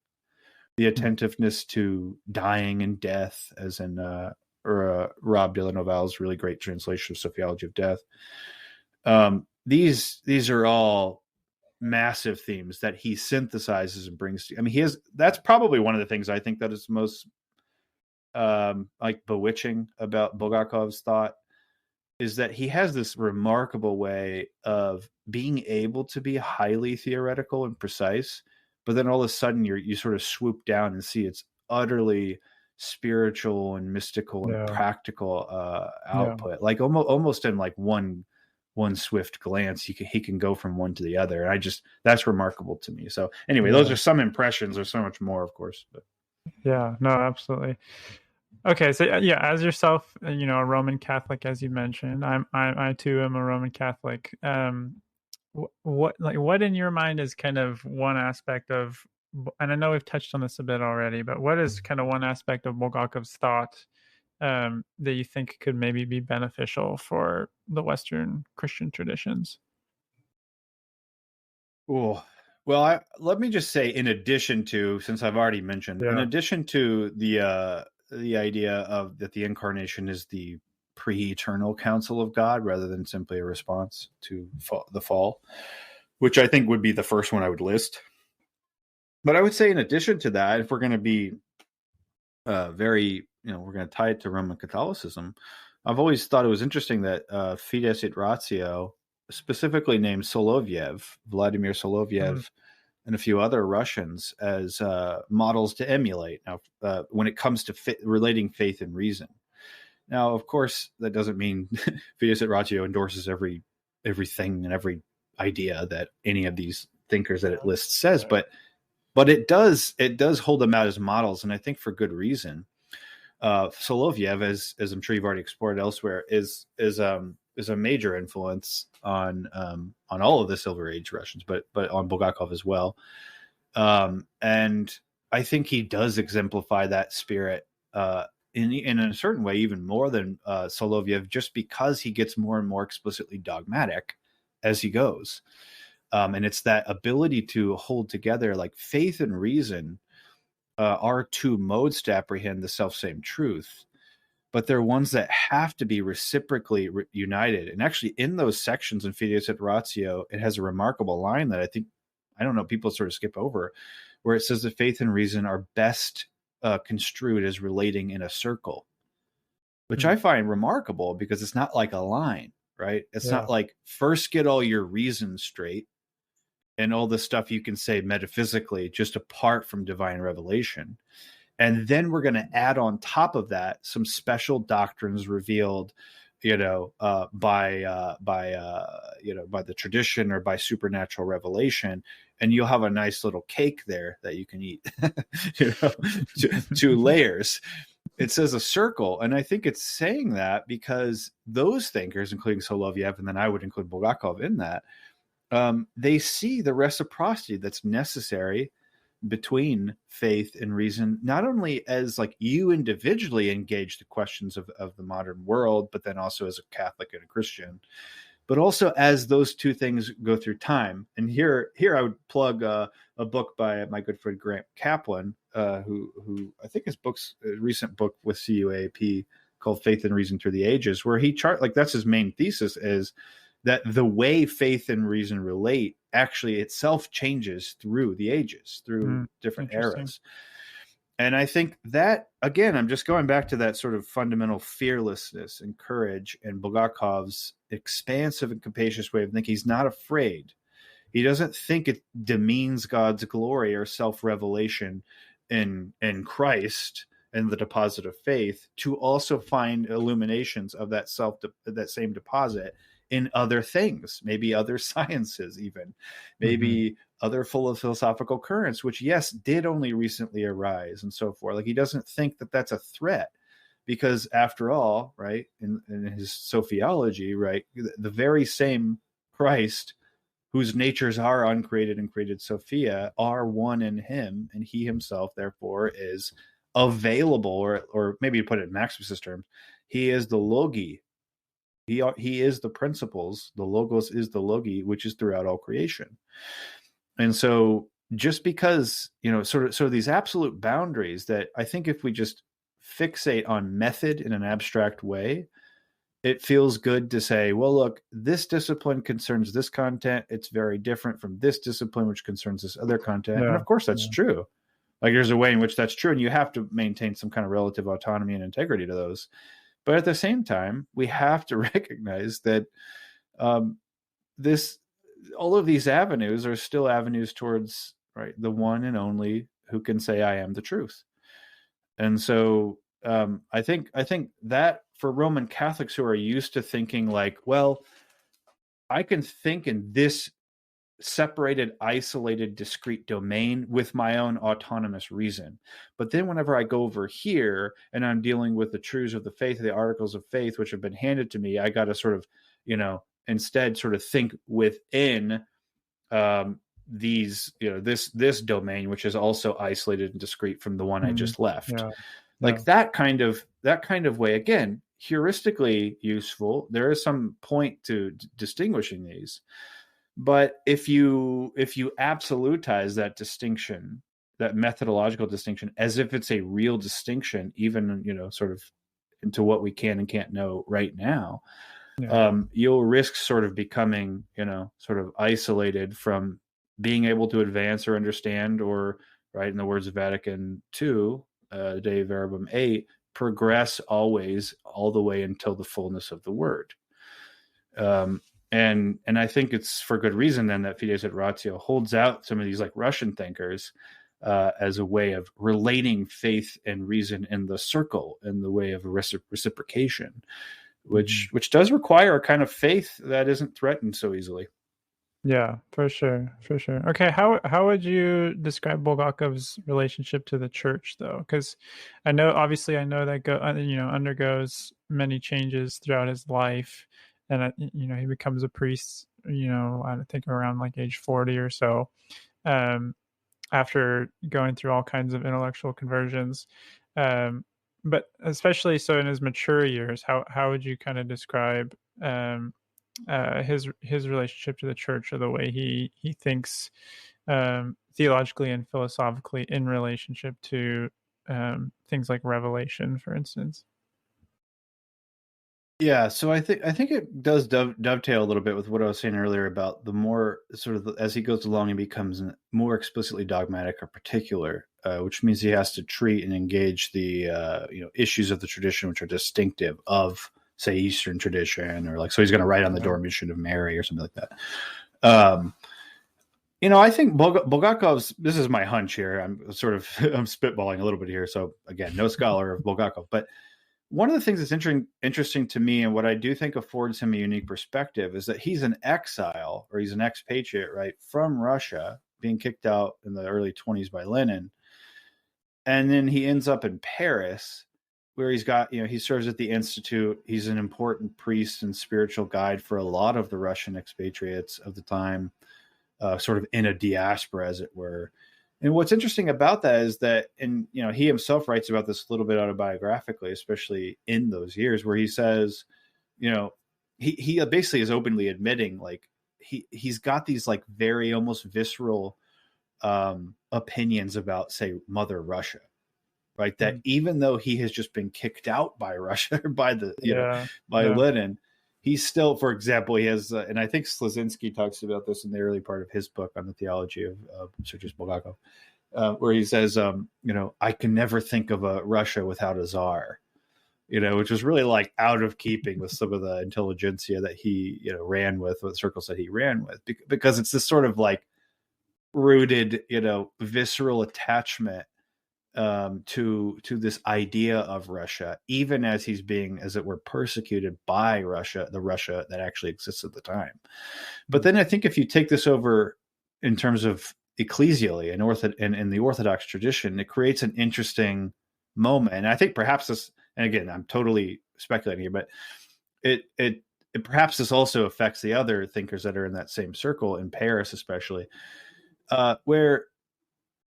the attentiveness to dying and death, as in Rob de la Noval's really great translation of Sophiology of Death. These are all massive themes that he synthesizes and brings to. I mean, that's probably one of the things I think that is most like bewitching about Bulgakov's thought, is that he has this remarkable way of being able to be highly theoretical and precise, but then all of a sudden you sort of swoop down and see it's utterly spiritual and mystical and practical output, like almost in like one swift glance. He can go from one to the other. And that's remarkable to me. So anyway, those are some impressions. There's so much more, of course. But yeah, no, absolutely. Okay, so yeah, as yourself, you know, a Roman Catholic, as you mentioned, I too am a Roman Catholic. What in your mind is kind of one aspect of, and I know we've touched on this a bit already, but what is kind of one aspect of Bulgakov's thought that you think could maybe be beneficial for the Western Christian traditions? Oh, well, let me just say, in addition to, since I've already mentioned, in addition to the idea of that the Incarnation is the pre-eternal counsel of God rather than simply a response to the fall, which I think would be the first one I would list. But I would say, in addition to that, if we're going to be we're going to tie it to Roman Catholicism, I've always thought it was interesting that Fides et Ratio specifically named Vladimir Soloviev, and a few other Russians as models to emulate. Now, when it comes to relating faith and reason. Now, of course, that doesn't mean Fides et Ratio endorses everything and every idea that any of these thinkers that it lists says, but it does hold them out as models, and I think for good reason. Soloviev, as I'm sure you've already explored elsewhere, is a major influence on all of the Silver Age Russians, but on Bulgakov as well. And I think he does exemplify that spirit in a certain way, even more than Soloviev, just because he gets more and more explicitly dogmatic as he goes. And it's that ability to hold together, like, faith and reason are two modes to apprehend the self-same truth, but they're ones that have to be reciprocally united. And actually, in those sections in Fides et Ratio, it has a remarkable line that people sort of skip over, where it says that faith and reason are best construed as relating in a circle, which I find remarkable, because it's not like a line, right? It's not like, first get all your reasons straight and all the stuff you can say metaphysically just apart from divine revelation. And then we're going to add on top of that some special doctrines revealed, by the tradition or by supernatural revelation, and you'll have a nice little cake there that you can eat. Two layers. It says a circle, and I think it's saying that because those thinkers, including Soloviev, and then I would include Bulgakov in that, they see the reciprocity that's necessary between faith and reason, not only as, like, you individually engage the questions of the modern world, but then also as a Catholic and a Christian, but also as those two things go through time. And here I would plug a book by my good friend Grant Kaplan, who I think his recent book with CUAP called Faith and Reason Through the Ages, where he that's his main thesis, is that the way faith and reason relate actually itself changes through the ages, through different eras. And I think that, again, I'm just going back to that sort of fundamental fearlessness and courage and Bulgakov's expansive and capacious way of thinking. He's not afraid. He doesn't think it demeans God's glory or self-revelation in Christ and the deposit of faith to also find illuminations of that same deposit in other things, maybe other sciences, even maybe other philosophical currents, which, yes, did only recently arise, and so forth. Like, he doesn't think that that's a threat, because after all, right, in his Sophiology, right, the very same Christ whose natures are uncreated and created Sophia are one in him, and he himself therefore is available, or maybe to put it in Maximus's terms, he is the logi. He is the principles. The logos is the logi, which is throughout all creation. And so, just because, sort of these absolute boundaries that I think if we just fixate on method in an abstract way, it feels good to say, well, look, this discipline concerns this content. It's very different from this discipline, which concerns this other content. And of course, that's true. Like, there's a way in which that's true, and you have to maintain some kind of relative autonomy and integrity to those. But at the same time, we have to recognize that all of these avenues are still avenues towards, right, the one and only who can say, I am the truth. And so I think that for Roman Catholics who are used to thinking like, well, I can think in this separated, isolated, discrete domain with my own autonomous reason. But then whenever I go over here and I'm dealing with the truths of the faith, the articles of faith, which have been handed to me, I got to sort of, instead sort of think within these, this domain, which is also isolated and discrete from the one I just left. Like that kind of way, again, heuristically useful. There is some point to distinguishing these. But if you absolutize that distinction, that methodological distinction, as if it's a real distinction, even, sort of into what we can and can't know right now, you'll risk sort of becoming, sort of isolated from being able to advance or understand, or, right, in the words of Vatican II, Dei Verbum 8, progress always all the way until the fullness of the word. And I think it's for good reason then that Fides et Ratio holds out some of these like Russian thinkers as a way of relating faith and reason in the circle, in the way of reciprocation, which does require a kind of faith that isn't threatened so easily. Yeah, for sure. Okay, how would you describe Bulgakov's relationship to the church, though? Because I know that undergoes many changes throughout his life, and he becomes a priest, I think around like age 40 or so, after going through all kinds of intellectual conversions. But especially so in his mature years, how would you kind of describe his relationship to the church, or the way he thinks theologically and philosophically in relationship to things like revelation, for instance? Yeah, so I think it does dovetail a little bit with what I was saying earlier about the more sort of as he goes along, he becomes more explicitly dogmatic or particular, which means he has to treat and engage the issues of the tradition which are distinctive of, say, Eastern tradition, or like, so he's going to write on the Dormition of Mary or something like that. I think Bulgakov's, this is my hunch here, I'm spitballing a little bit here, so again, no scholar of Bulgakov, but one of the things that's interesting to me, and what I do think affords him a unique perspective, is that he's an exile, or he's an expatriate, right, from Russia, being kicked out in the early 20s by Lenin. And then he ends up in Paris, where he's got, he serves at the Institute. He's an important priest and spiritual guide for a lot of the Russian expatriates of the time, sort of in a diaspora, as it were. And what's interesting about that is that, and he himself writes about this a little bit autobiographically, especially in those years, where he says, he basically is openly admitting, like, he's got these like very almost visceral opinions about, say, Mother Russia, right? That even though he has just been kicked out by Russia, by Lenin, he's still, for example, he has, and I think Slazinski talks about this in the early part of his book on the theology of Sergius Bulgakov, where he says, I can never think of a Russia without a czar, which was really like out of keeping with some of the intelligentsia that he, ran with the circles that he ran with, because it's this sort of like rooted, visceral attachment to this idea of Russia, even as he's being, as it were, persecuted by Russia, the Russia that actually exists at the time. But then I think if you take this over in terms of ecclesially and in the Orthodox tradition, it creates an interesting moment. And I think perhaps this, and again, I'm totally speculating here, but it perhaps this also affects the other thinkers that are in that same circle in Paris, especially, where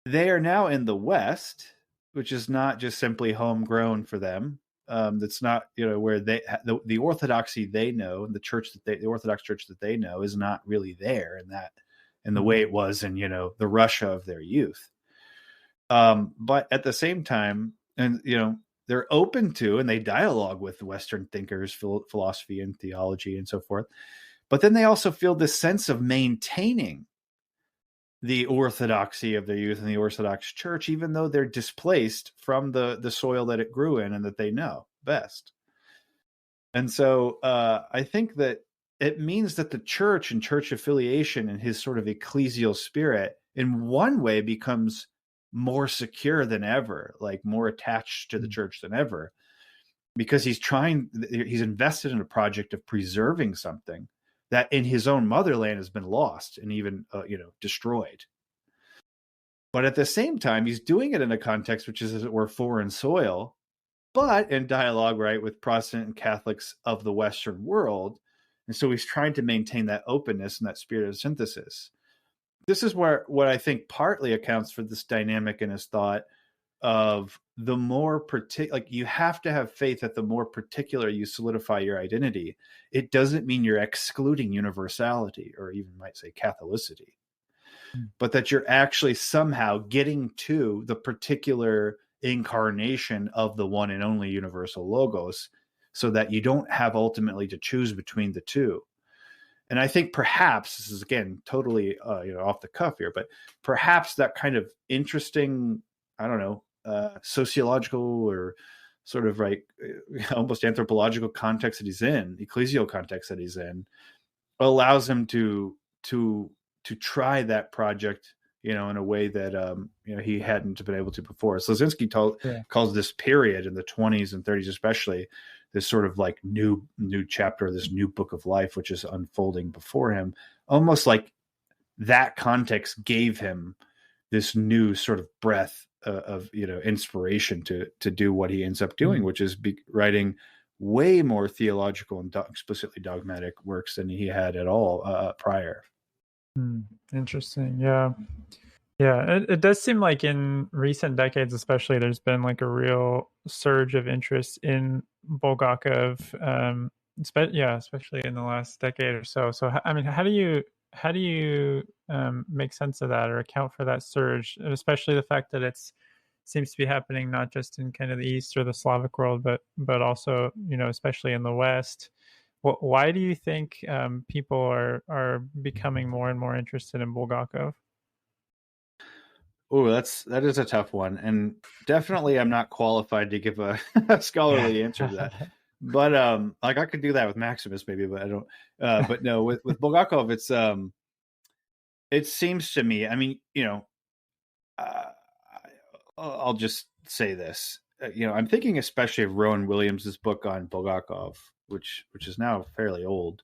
they are now in the West, which is not just simply homegrown for them. That's not, where the orthodoxy they know, and the Orthodox Church that they know, is not really there in the way it was in, the Russia of their youth. But at the same time, and they're open to, and they dialogue with Western thinkers, philosophy and theology and so forth. But then they also feel this sense of maintaining the orthodoxy of their youth in the Orthodox Church, even though they're displaced from the soil that it grew in and that they know best. And so I think that it means that the church and church affiliation and his sort of ecclesial spirit in one way becomes more secure than ever, like more attached to the church than ever, because he's invested in a project of preserving something that in his own motherland has been lost and even, destroyed. But at the same time, he's doing it in a context which is, as it were, foreign soil, but in dialogue, right, with Protestant and Catholics of the Western world. And so he's trying to maintain that openness and that spirit of synthesis. This is what I think partly accounts for this dynamic in his thought of the more like you have to have faith that the more particular you solidify your identity, it doesn't mean you're excluding universality or even might say Catholicity, but that you're actually somehow getting to the particular incarnation of the one and only universal logos, so that you don't have ultimately to choose between the two. And I think perhaps this is, again, totally off the cuff here, but perhaps that kind of interesting, I don't know, sociological or sort of like almost anthropological context that he's in, ecclesial context that he's in, allows him to try that project, in a way that he hadn't been able to before. Slozinski calls this period in the 20s and 30s especially this sort of like new chapter, this new book of life, which is unfolding before him, almost like that context gave him this new sort of breath of inspiration to do what he ends up doing, which is writing way more theological and explicitly dogmatic works than he had at all prior. Interesting. Yeah. It does seem like in recent decades, especially, there's been like a real surge of interest in Bulgakov, especially in the last decade or so. So, I mean, how do you make sense of that or account for that surge, and especially the fact that it seems to be happening not just in kind of the East or the Slavic world, but also, especially in the West? Why do you think people are becoming more and more interested in Bulgakov? Oh, that is a tough one, and definitely I'm not qualified to give a scholarly answer to that. But like I could do that with Maximus maybe, but I don't. But no, with Bulgakov, it seems to me. I mean, I'll just say this. I'm thinking especially of Rowan Williams's book on Bulgakov, which is now fairly old.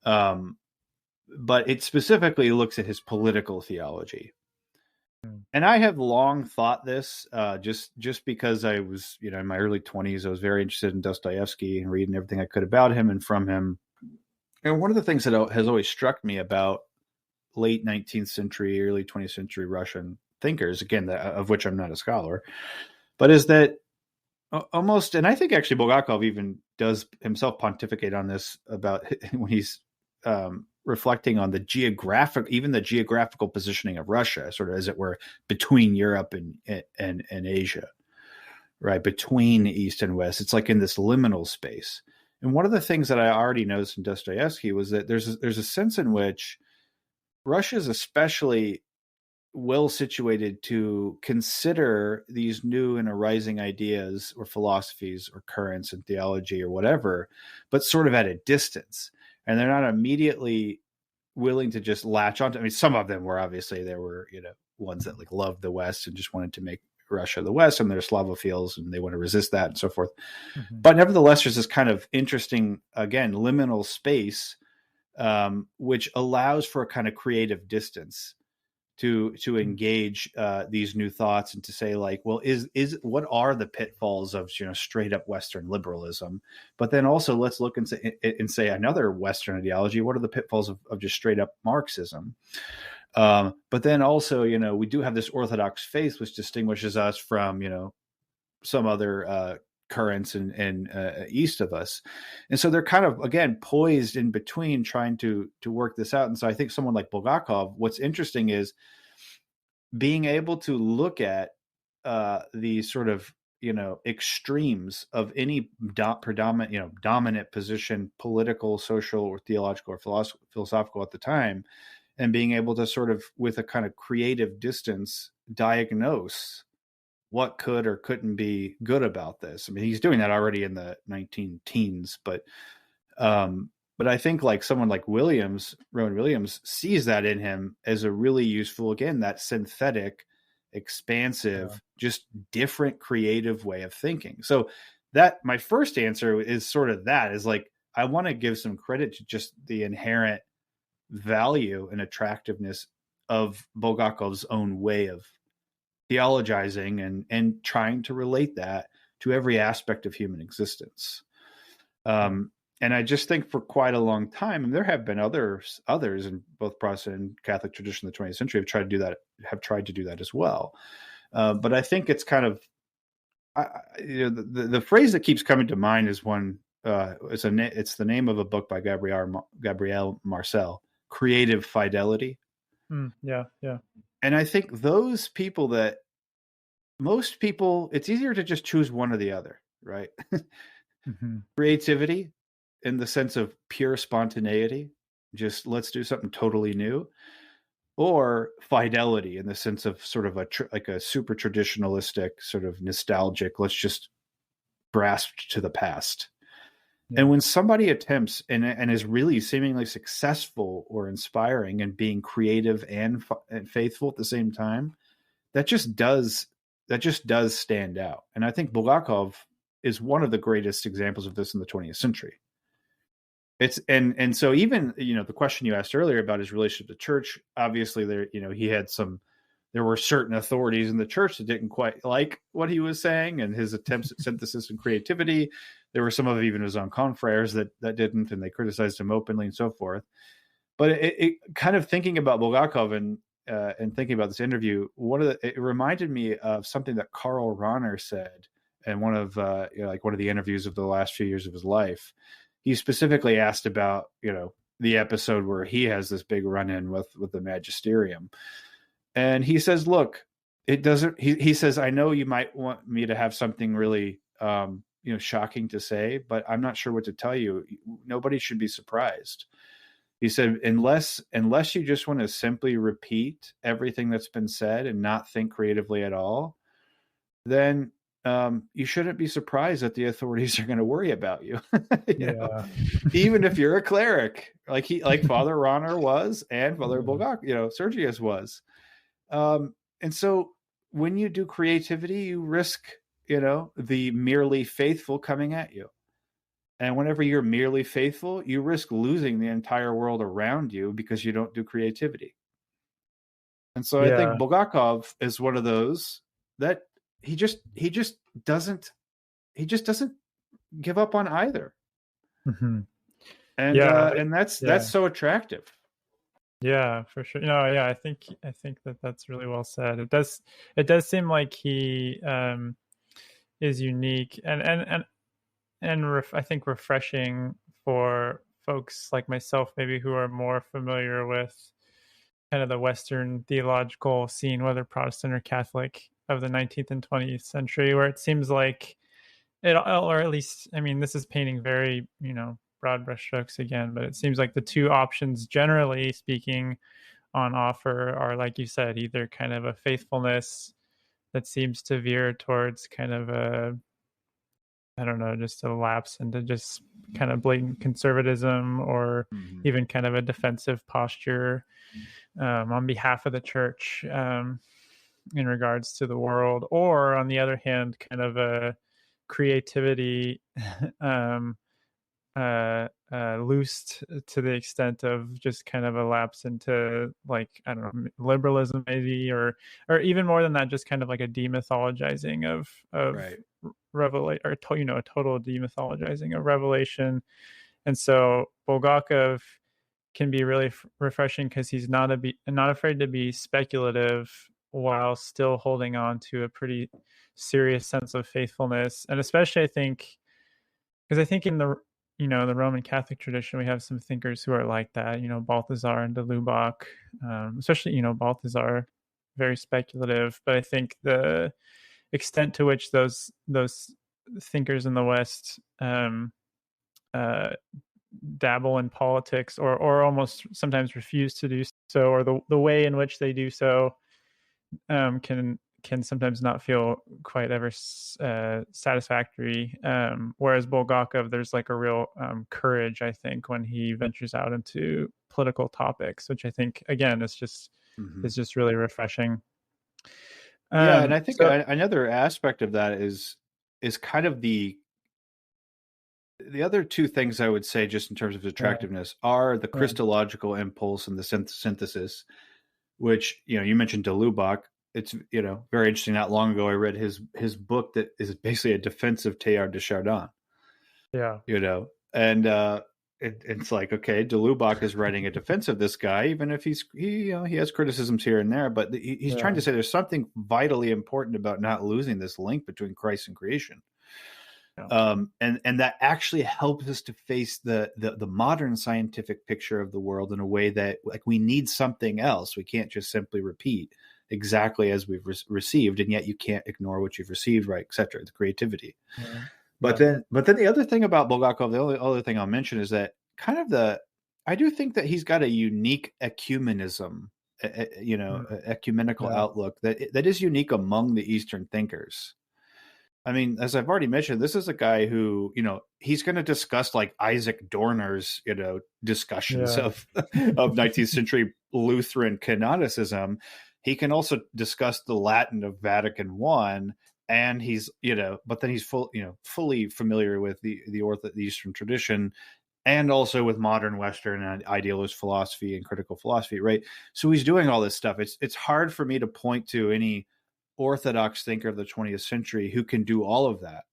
But it specifically looks at his political theology. And I have long thought this, just because I was, in my early 20s, I was very interested in Dostoevsky and reading everything I could about him and from him. And one of the things that has always struck me about late 19th century, early 20th century Russian thinkers, again, of which I'm not a scholar, but is that almost, and I think actually Bulgakov even does himself pontificate on this about when he's reflecting on the geographical positioning of Russia, sort of as it were between Europe and Asia, right? Between East and West. It's like in this liminal space. And one of the things that I already noticed in Dostoevsky was that there's a sense in which Russia is especially well situated to consider these new and arising ideas or philosophies or currents in theology or whatever, but sort of at a distance. And they're not immediately willing to just latch onto. I mean, some of them were obviously, there were, ones that like loved the West and just wanted to make Russia the West, and they're Slavophiles and they want to resist that and so forth. Mm-hmm. But nevertheless, there's this kind of interesting, again, liminal space, which allows for a kind of creative distance to engage these new thoughts and to say like, well, what are the pitfalls of straight up Western liberalism? But then also let's look and say another Western ideology. What are the pitfalls of just straight up Marxism? But then also, we do have this Orthodox faith which distinguishes us from some other currents and east of us. And so they're kind of, again, poised in between trying to work this out. And so I think someone like Bulgakov, what's interesting is being able to look at the sort of, extremes of any dominant position, political, social, or theological or philosophical at the time, and being able to sort of, with a kind of creative distance, diagnose what could or couldn't be good about this. I mean, he's doing that already in the 19-teens, but I think like someone like Rowan Williams sees that in him as a really useful, again, that synthetic, expansive, just different creative way of thinking. So that my first answer is sort of that is like, I want to give some credit to just the inherent value and attractiveness of Bulgakov's own way of theologizing and trying to relate that to every aspect of human existence. And I just think for quite a long time, and there have been others in both Protestant and Catholic tradition in the 20th century have tried to do that as well. But I think it's kind of, the phrase that keeps coming to mind is one. It's the name of a book by Gabriel Marcel, Creative Fidelity. Yeah. And I think those people that most people, it's easier to just choose one or the other, right? Mm-hmm. Creativity in the sense of pure spontaneity, just let's do something totally new, or fidelity in the sense of sort of like a super traditionalistic, sort of nostalgic, let's just grasp to the past. Yeah. And when somebody attempts and is really seemingly successful or inspiring and being creative and faithful at the same time, that just does stand out. And I think Bulgakov is one of the greatest examples of this in the 20th century. It's and so even, the question you asked earlier about his relationship to church, obviously there were certain authorities in the church that didn't quite like what he was saying and his attempts at synthesis and creativity. There were some of even his own confreres that didn't, and they criticized him openly and so forth. But it kind of thinking about Bulgakov and thinking about this interview, it reminded me of something that Karl Rahner said in one of one of the interviews of the last few years of his life. He specifically asked about the episode where he has this big run-in with the magisterium, and he says, "Look, it doesn't." He says, "I know you might want me to have something really shocking to say, but I'm not sure what to tell you. Nobody should be surprised." He said, unless you just want to simply repeat everything that's been said and not think creatively at all, then you shouldn't be surprised that the authorities are going to worry about you. Know? Even if you're a cleric, like Father Rahner was, and Father Bulgakov, Sergius was. And so when you do creativity, you risk, the merely faithful coming at you. And whenever you're merely faithful, you risk losing the entire world around you because you don't do creativity. And so I think Bulgakov is one of those that he just doesn't give up on either. Mm-hmm. And and that's so attractive. Yeah, for sure. I think that's really well said. It does seem like he is unique and I think refreshing for folks like myself, maybe who are more familiar with kind of the Western theological scene, whether Protestant or Catholic, of the 19th and 20th century, where it seems like it, or at least, I mean, this is painting very, broad brushstrokes again, but it seems like the two options, generally speaking, on offer are, like you said, either kind of a faithfulness that seems to veer towards kind of just a lapse into just kind of blatant conservatism, or even kind of a defensive posture on behalf of the church in regards to the world, or on the other hand, kind of a creativity loosed to the extent of just kind of a lapse into, like, I don't know, liberalism maybe, or even more than that, just kind of like a demythologizing of right. Revelation, or a total demythologizing of revelation. And so Bulgakov can be really refreshing because he's not afraid to be speculative while still holding on to a pretty serious sense of faithfulness. And especially, I think, because I think in the the Roman Catholic tradition, we have some thinkers who are like that, Balthasar and de Lubac, especially, Balthasar, very speculative. But I think the extent to which those thinkers in the West dabble in politics, or almost sometimes refuse to do so, or the way in which they do so can sometimes not feel quite ever satisfactory. Whereas Bulgakov, there's like a real courage, I think, when he ventures out into political topics, which I think, again, is just really refreshing. And I think another aspect of that is kind of the other two things I would say, just in terms of attractiveness, are the Christological impulse and the synthesis, which, you mentioned de Lubac. It's, very interesting. Not long ago, I read his book that is basically a defense of Teilhard de Chardin. Yeah. And it's like, okay, de Lubac is writing a defense of this guy, even if he has criticisms here and there, but he's trying to say there's something vitally important about not losing this link between Christ and creation. And that actually helps us to face the modern scientific picture of the world in a way that, like, we need something else. We can't just simply repeat exactly as we've received, and yet you can't ignore what you've received, right, etc. The creativity. But then the other thing about Bulgakov, the only other thing I'll mention is that I do think that he's got a unique ecumenism, ecumenical outlook that is unique among the Eastern thinkers. I mean, as I've already mentioned, this is a guy who, he's going to discuss like Isaac Dorner's, discussions of 19th century Lutheran canonicism. He can also discuss the Latin of Vatican I, and he's, but then he's fully familiar with the Eastern tradition, and also with modern Western and idealist philosophy and critical philosophy, right? So he's doing all this stuff. It's hard for me to point to any Orthodox thinker of the 20th century who can do all of that.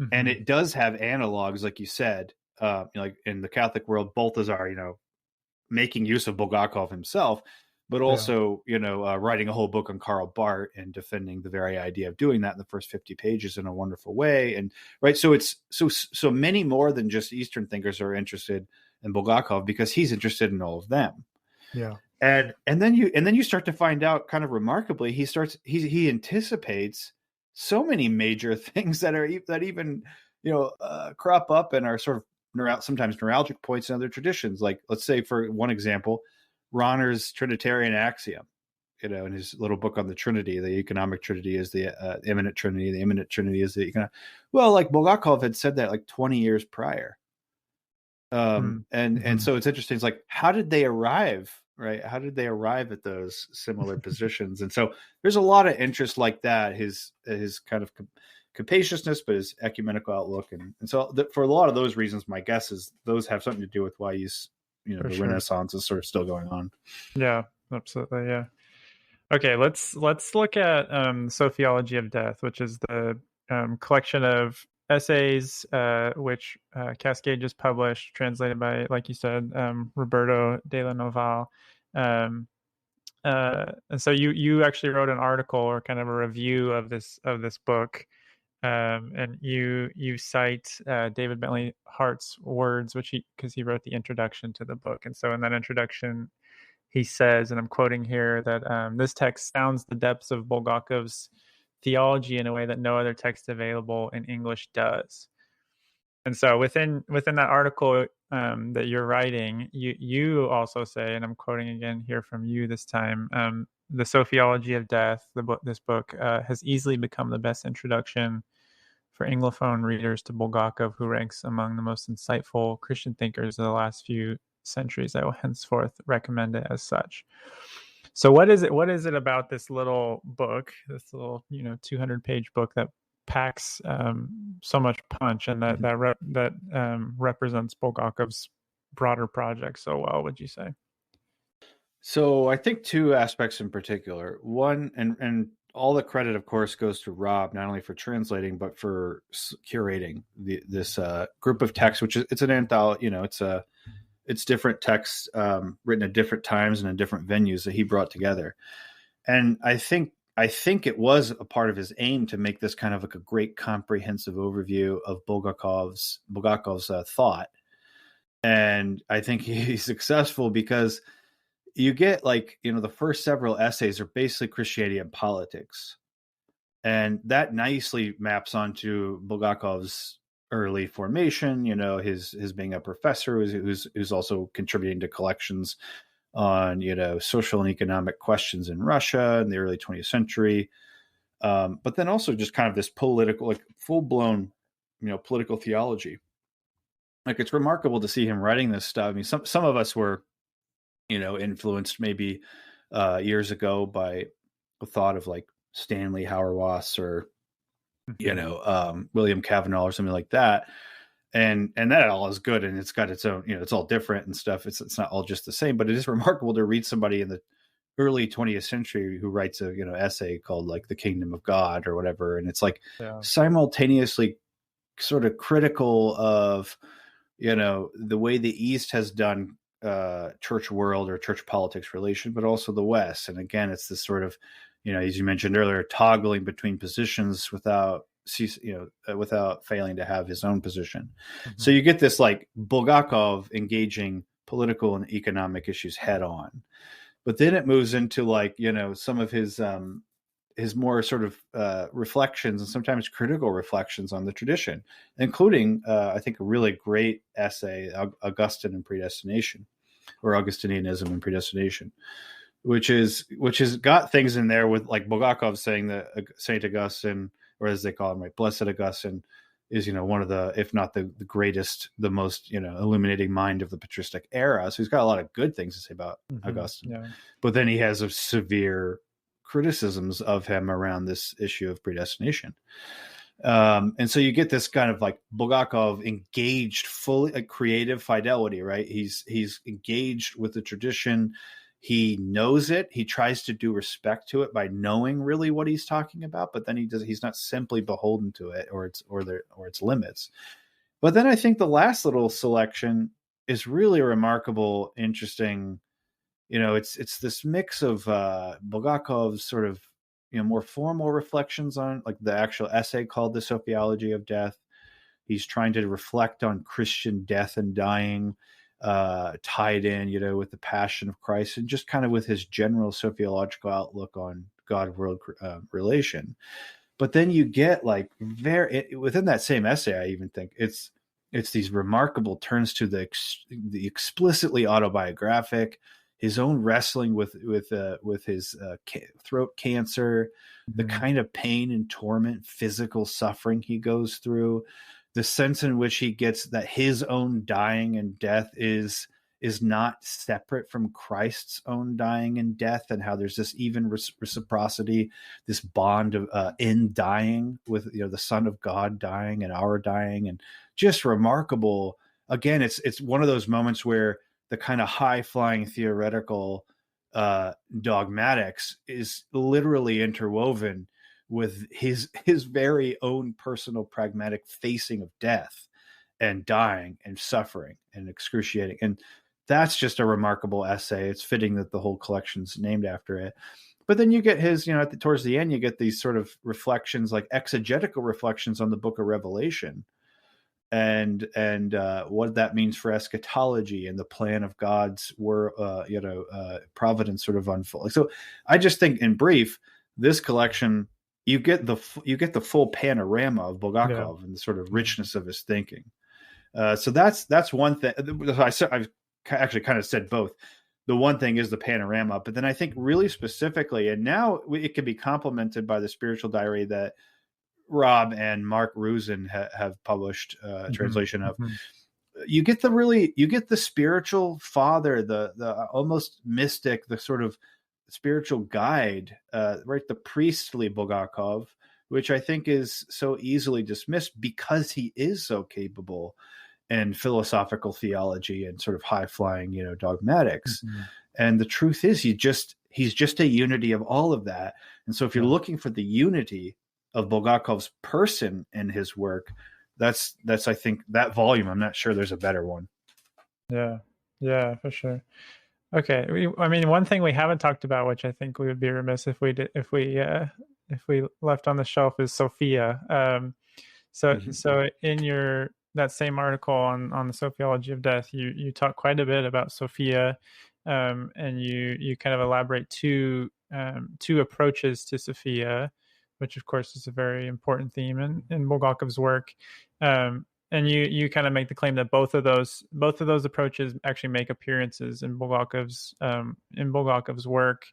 Mm-hmm. And it does have analogs, like you said, like in the Catholic world, Balthasar, making use of Bulgakov himself, but also, writing a whole book on Karl Barth and defending the very idea of doing that in the first 50 pages in a wonderful way. And right. So it's so many more than just Eastern thinkers are interested in Bulgakov, because he's interested in all of them. Yeah. And then you start to find out, kind of remarkably, he anticipates so many major things that even crop up and are sort of sometimes neuralgic points in other traditions. Like, let's say, for one example, Rahner's Trinitarian axiom, in his little book on the Trinity. The economic Trinity is the immanent Trinity. The immanent Trinity is the economic. Well, like Bulgakov had said that like 20 years prior. And so it's interesting. It's like, how did they arrive? Right? How did they arrive at those similar positions? And so there's a lot of interest like that. His kind of capaciousness, but his ecumenical outlook, and so for a lot of those reasons, my guess is those have something to do with why he's the Renaissance is sort of still going on. Yeah, absolutely. Yeah. Okay, let's look at Sophiology of Death, which is the collection of essays which Cascade just published, translated by, like you said, Roberto de la Noval. And so you actually wrote an article, or kind of a review of this book, and you cite David Bentley Hart's words, because he wrote the introduction to the book. And so in that introduction, he says, and I'm quoting here, that this text sounds the depths of Bulgakov's theology in a way that no other text available in English does. And so within that article that you're writing, you also say, and I'm quoting again here from you this time, the Sophiology of Death, this book has easily become the best introduction for Anglophone readers to Bulgakov, who ranks among the most insightful Christian thinkers of the last few centuries. I will henceforth recommend it as such. So what is it about this little book, this little 200-page book, that packs so much punch, and that represents Bulgakov's broader project so well, would you say? So I think two aspects in particular. One, and all the credit, of course, goes to Rob, not only for translating, but for curating this group of texts, which is, it's an anthology, it's different texts written at different times and in different venues that he brought together. And I think it was a part of his aim to make this kind of like a great comprehensive overview of Bulgakov's thought. And I think he's successful, because you get the first several essays are basically Christianity and politics. And that nicely maps onto Bulgakov's early formation, his being a professor who's also contributing to collections on, social and economic questions in Russia in the early 20th century. But then also just kind of this political, full blown, political theology. Like, it's remarkable to see him writing this stuff. I mean, some of us were, influenced maybe years ago by the thought of like Stanley Hauerwas or, William Cavanaugh or something like that. And that all is good, and it's got its own, it's all different and stuff. It's not all just the same, but it is remarkable to read somebody in the early 20th century who writes a, essay called like The Kingdom of God or whatever. And it's like simultaneously sort of critical of the way the East has done church world or church politics relation, but also the West. And again, it's this sort of, as you mentioned earlier, toggling between positions without failing to have his own position. Mm-hmm. So you get this like Bulgakov engaging political and economic issues head on, but then it moves into like, some of his more sort of reflections and sometimes critical reflections on the tradition, including, I think, a really great essay, Augustine and Predestination, or Augustinianism and Predestination, which has got things in there with like Bulgakov saying that Saint Augustine, or as they call him, right, Blessed Augustine, is one of the, if not the greatest, the most illuminating mind of the patristic era. So he's got a lot of good things to say about Augustine, but then he has a severe criticisms of him around this issue of predestination. And so you get this kind of like Bulgakov engaged fully, a creative fidelity, right? He's engaged with the tradition. He knows it. He tries to do respect to it by knowing really what he's talking about, but then he's not simply beholden to it or its limits. But then I think the last little selection is really remarkable, interesting. It's this mix of Bulgakov's sort of more formal reflections on like the actual essay called the Sophiology of Death. He's trying to reflect on Christian death and dying, tied in, with the Passion of Christ, and just kind of with his general sociological outlook on God-world relation. But then you get like within that same essay, I even think it's these remarkable turns to the explicitly autobiographic, his own wrestling with his throat cancer, the kind of pain and torment, physical suffering he goes through, the sense in which he gets that his own dying and death is not separate from Christ's own dying and death, and how there's this even reciprocity, this bond of in dying with the Son of God dying and our dying, and just remarkable. Again, it's one of those moments where the kind of high-flying theoretical dogmatics is literally interwoven with his very own personal pragmatic facing of death and dying and suffering and excruciating. And that's just a remarkable essay. It's fitting that the whole collection's named after it. But then you get his, towards the end, you get these sort of reflections, like exegetical reflections on the book of Revelation, and what that means for eschatology and the plan of God's providence sort of unfolding. So I just think, in brief, this collection, you get the full panorama of Bulgakov and the sort of richness of his thinking. So that's one thing. I've actually kind of said both. The one thing is the panorama, but then I think really specifically, and now it can be complemented by the spiritual diary that Rob and Mark Rusin have published a translation of. You get the spiritual father, the almost mystic, the sort of spiritual guide, right? The priestly Bulgakov, which I think is so easily dismissed because he is so capable in philosophical theology and sort of high flying, dogmatics. And the truth is, he's just a unity of all of that. And so if you're looking for the unity of Bulgakov's person and his work, that's I think that volume. I'm not sure there's a better one. Yeah, for sure. Okay, one thing we haven't talked about, which I think we would be remiss if we left on the shelf, is Sophia. So in that same article on the Sophiology of Death, you talk quite a bit about Sophia, and you kind of elaborate two approaches to Sophia, which of course is a very important theme in Bulgakov's work. And you kind of make the claim that both of those approaches actually make appearances in Bulgakov's work.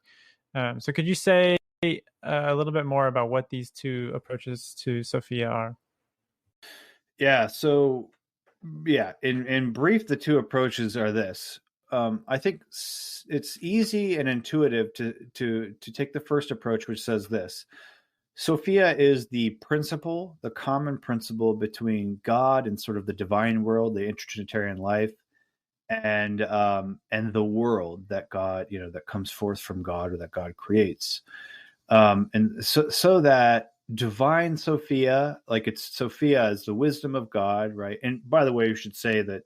So could you say a little bit more about what these two approaches to Sophia are? Yeah. So in brief, the two approaches are this. I think it's easy and intuitive to take the first approach, which says this: Sophia is the common principle between God and sort of the divine world, the intertrinitarian life, and the world that God, that comes forth from God or that God creates. And so that divine Sophia, like Sophia is the wisdom of God, right? And by the way, we should say that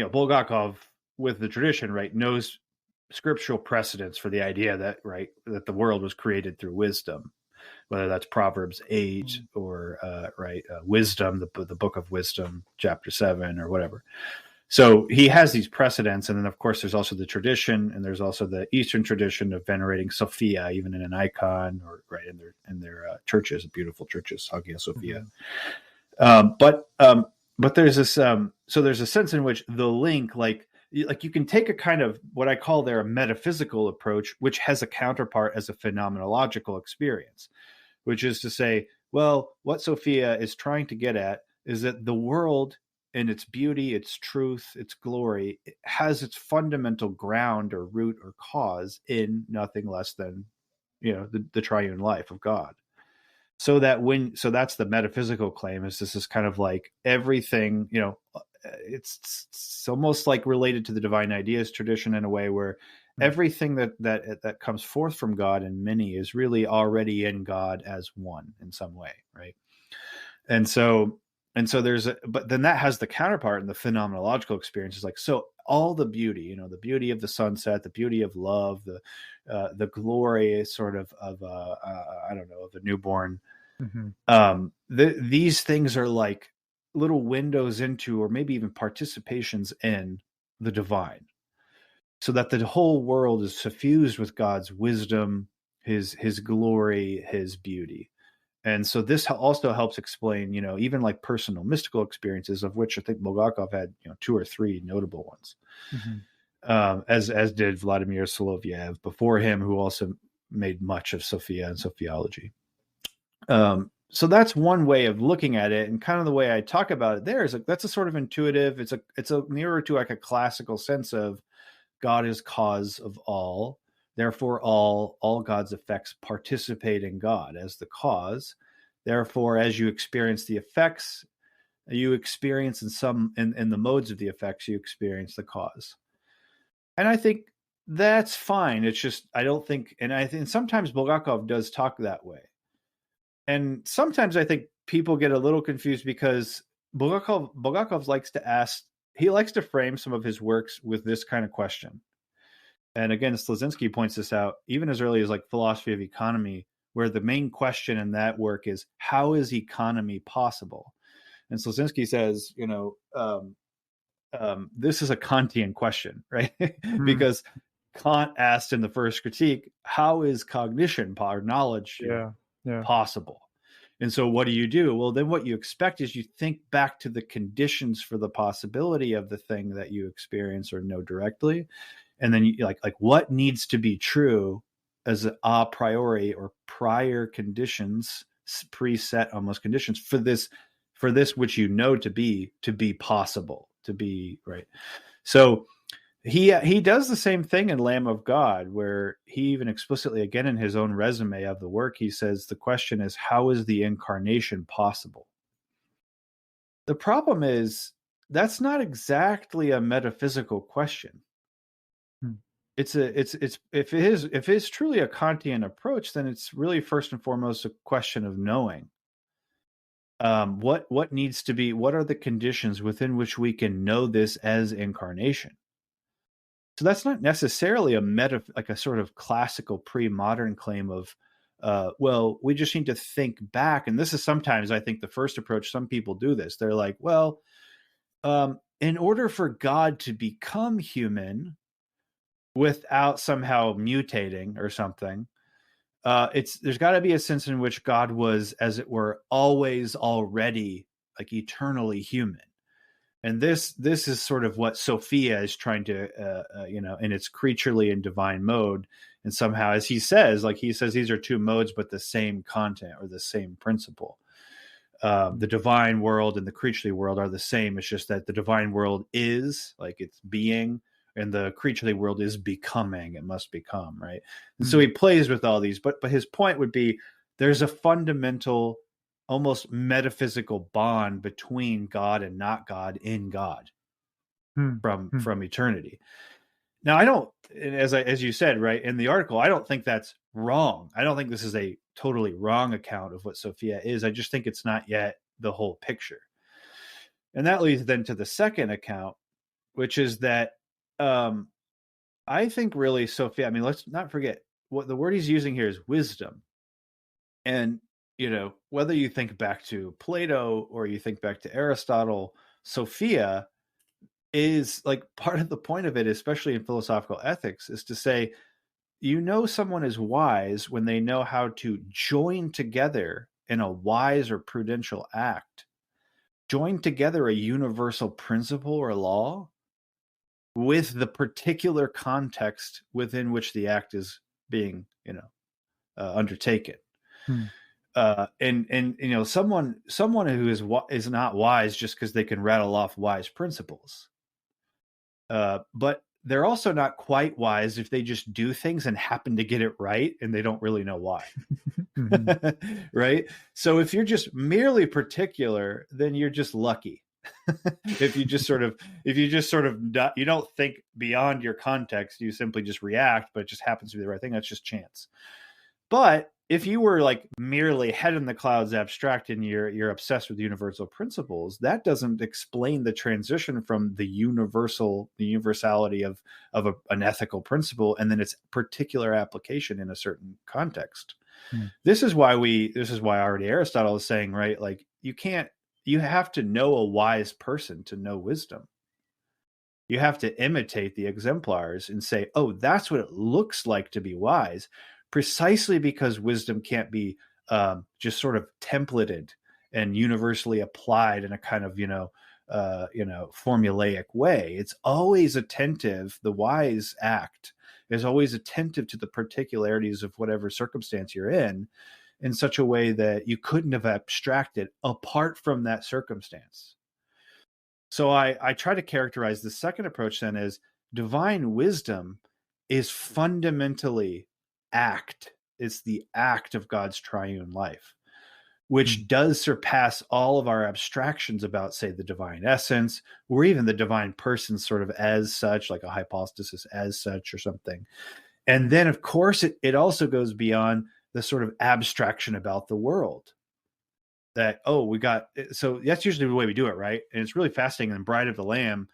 Bulgakov with the tradition, right, knows scriptural precedents for the idea that, right, that the world was created through wisdom, whether that's Proverbs 8 or Wisdom, the book of Wisdom, chapter 7 or whatever. So he has these precedents, and then of course there's also the tradition, and there's also the Eastern tradition of venerating Sophia, even in an icon, or right in their churches, beautiful churches, Hagia Sophia. But there's this so there's a sense in which the link, like you can take a kind of what I call there a metaphysical approach, which has a counterpart as a phenomenological experience, which is to say, well, what Sophia is trying to get at is that the world, in its beauty, its truth, its glory, it has its fundamental ground or root or cause in nothing less than, the triune life of God. So that's the metaphysical claim, is this is kind of like everything, it's almost like related to the divine ideas tradition in a way where everything that comes forth from God in many is really already in God as one in some way, right? And so but then that has the counterpart in the phenomenological experience. Is like, so all the beauty, the beauty of the sunset, the beauty of love, the glory sort of I don't know, of the newborn. These things are like little windows into, or maybe even participations in, the divine, so that the whole world is suffused with God's wisdom, his glory, his beauty. And so this also helps explain, even like personal mystical experiences, of which I think Bulgakov had, 2 or 3 notable ones, as did Vladimir Soloviev before him, who also made much of Sophia and Sophiology. So that's one way of looking at it, and kind of the way I talk about it there is like, that's a sort of intuitive. It's a nearer to like a classical sense of God is cause of all. Therefore, all God's effects participate in God as the cause. Therefore, as you experience the effects, you experience in the modes of the effects, you experience the cause. And I think that's fine. It's just, I don't think, and I think sometimes Bulgakov does talk that way. And sometimes I think people get a little confused because Bulgakov likes to frame some of his works with this kind of question. And again, Slazinski points this out even as early as like Philosophy of Economy, where the main question in that work is, how is economy possible? And Slazinski says, this is a Kantian question, right? Because Kant asked in the first critique, how is cognition or knowledge possible? And so what do? Well, then what you expect is you think back to the conditions for the possibility of the thing that you experience or know directly. And then you like what needs to be true as a priori or prior conditions, preset almost conditions for this which to be possible, to be right. So he does the same thing in Lamb of God, where he even explicitly, again in his own resume of the work, he says the question is, how is the incarnation possible? The problem is that's not exactly a metaphysical question. If it is truly a Kantian approach, then it's really first and foremost a question of knowing. What needs to be? What are the conditions within which we can know this as incarnation? So that's not necessarily a sort of classical pre-modern claim of, well, we just need to think back. And this is sometimes, I think, the first approach. Some people do this. They're like, well, in order for God to become human without somehow mutating or something, there's got to be a sense in which God was, as it were, always already like eternally human. And this is sort of what Sophia is trying to, in its creaturely and divine mode. And somehow, as he says these are 2 modes, but the same content or the same principle. The divine world and the creaturely world are the same. It's just that the divine world is like it's being, and the creaturely world is becoming. It must become, right? And so he plays with all these. But his point would be, there's a fundamental, almost metaphysical bond between God and not God in God from eternity. Now, I don't, as you said, right, in the article, I don't think that's wrong. I don't think this is a totally wrong account of what Sophia is. I just think it's not yet the whole picture. And that leads then to the second account, which is that I think really Sophia, I mean, let's not forget what the word he's using here is wisdom. And, whether you think back to Plato or you think back to Aristotle, Sophia is like part of the point of it, especially in philosophical ethics, is to say, someone is wise when they know how to join together in a wise or prudential act, join together a universal principle or law with the particular context within which the act is being, undertaken. And someone who is not wise just because they can rattle off wise principles, but they're also not quite wise if they just do things and happen to get it right and they don't really know why. Right? So if you're just merely particular, then you're just lucky. If you just sort of you don't think beyond your context, you simply just react, but it just happens to be the right thing. That's just chance. But if you were like merely head in the clouds abstract and you're obsessed with universal principles, that doesn't explain the transition from the universality of an ethical principle and then its particular application in a certain context. This is why already Aristotle is saying, right, like you have to know a wise person to know wisdom. You have to imitate the exemplars and say, oh, that's what it looks like to be wise, precisely because wisdom can't be just sort of templated and universally applied in a kind of, formulaic way. It's always attentive. The wise act is always attentive to the particularities of whatever circumstance you're in such a way that you couldn't have abstracted apart from that circumstance. So I try to characterize the second approach then as divine wisdom is fundamentally act. It's the act of God's triune life, which does surpass all of our abstractions about, say, the divine essence, or even the divine person sort of as such, like a hypostasis as such or something. And then, of course, it also goes beyond the sort of abstraction about the world. That, so that's usually the way we do it, right? And it's really fascinating. In Bride of the Lamb,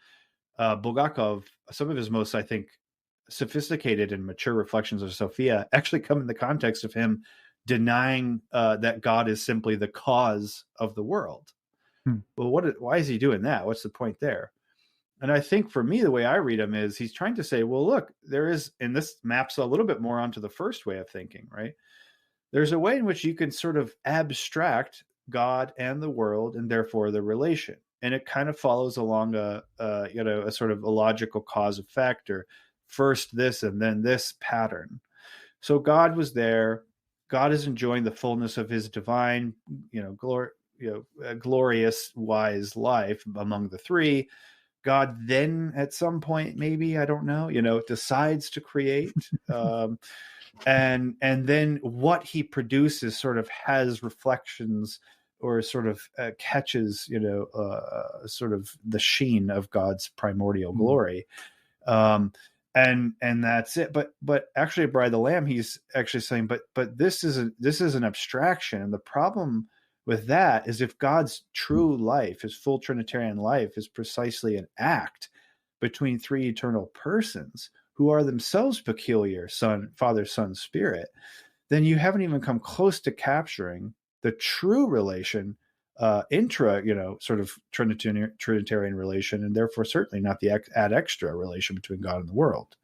Bulgakov, some of his most, I think, sophisticated and mature reflections of Sophia actually come in the context of him denying that God is simply the cause of the world. Well, why is he doing that? What's the point there? And I think for me, the way I read him is he's trying to say, well, look, and this maps a little bit more onto the first way of thinking, right? There's a way in which you can sort of abstract God and the world and therefore the relation. And it kind of follows along a sort of a logical cause effect, or first this and then this pattern. So God was there. God is enjoying the fullness of his divine, glorious, wise life among the three. God then at some point, maybe, I don't know, decides to create. And then what he produces sort of has reflections or sort of catches, sort of the sheen of God's primordial glory. And that's it. But actually, Bride of the Lamb, he's actually saying, but this is an abstraction. And the problem with that is if God's true life, his full Trinitarian life, is precisely an act between three eternal persons who are themselves peculiar, Father, Son, Spirit, then you haven't even come close to capturing the true relation, sort of Trinitarian relation, and therefore certainly not the ad extra relation between God and the world.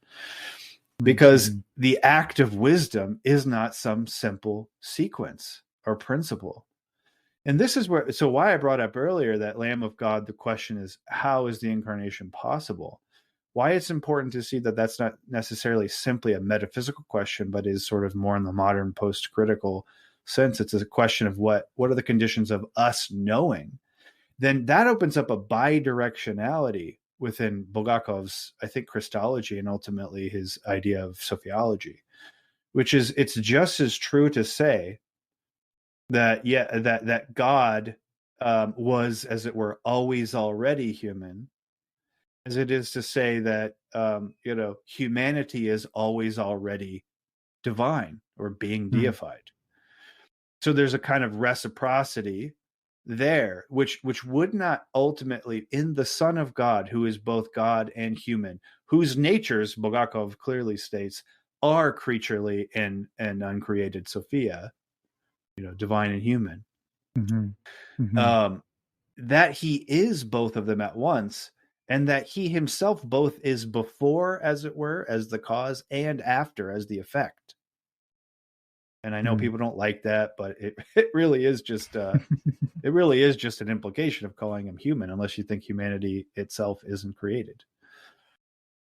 Because the act of wisdom is not some simple sequence or principle. And this is why I brought up earlier that Lamb of God, the question is, how is the incarnation possible? Why it's important to see that that's not necessarily simply a metaphysical question, but is sort of more in the modern post-critical sense. It's a question of what are the conditions of us knowing? Then that opens up a bidirectionality within Bulgakov's, I think, Christology and ultimately his idea of Sophiology, which is it's just as true to say that God was, as it were, always already human, as it is to say that humanity is always already divine or being deified. So there's a kind of reciprocity there, which would not ultimately, in the Son of God, who is both God and human, whose natures, Bulgakov clearly states, are creaturely and uncreated Sophia, divine and human, that he is both of them at once, and that he himself both is before, as it were, as the cause, and after as the effect. And I know people don't like that, but it really is just it really is just an implication of calling him human, unless you think humanity itself isn't created.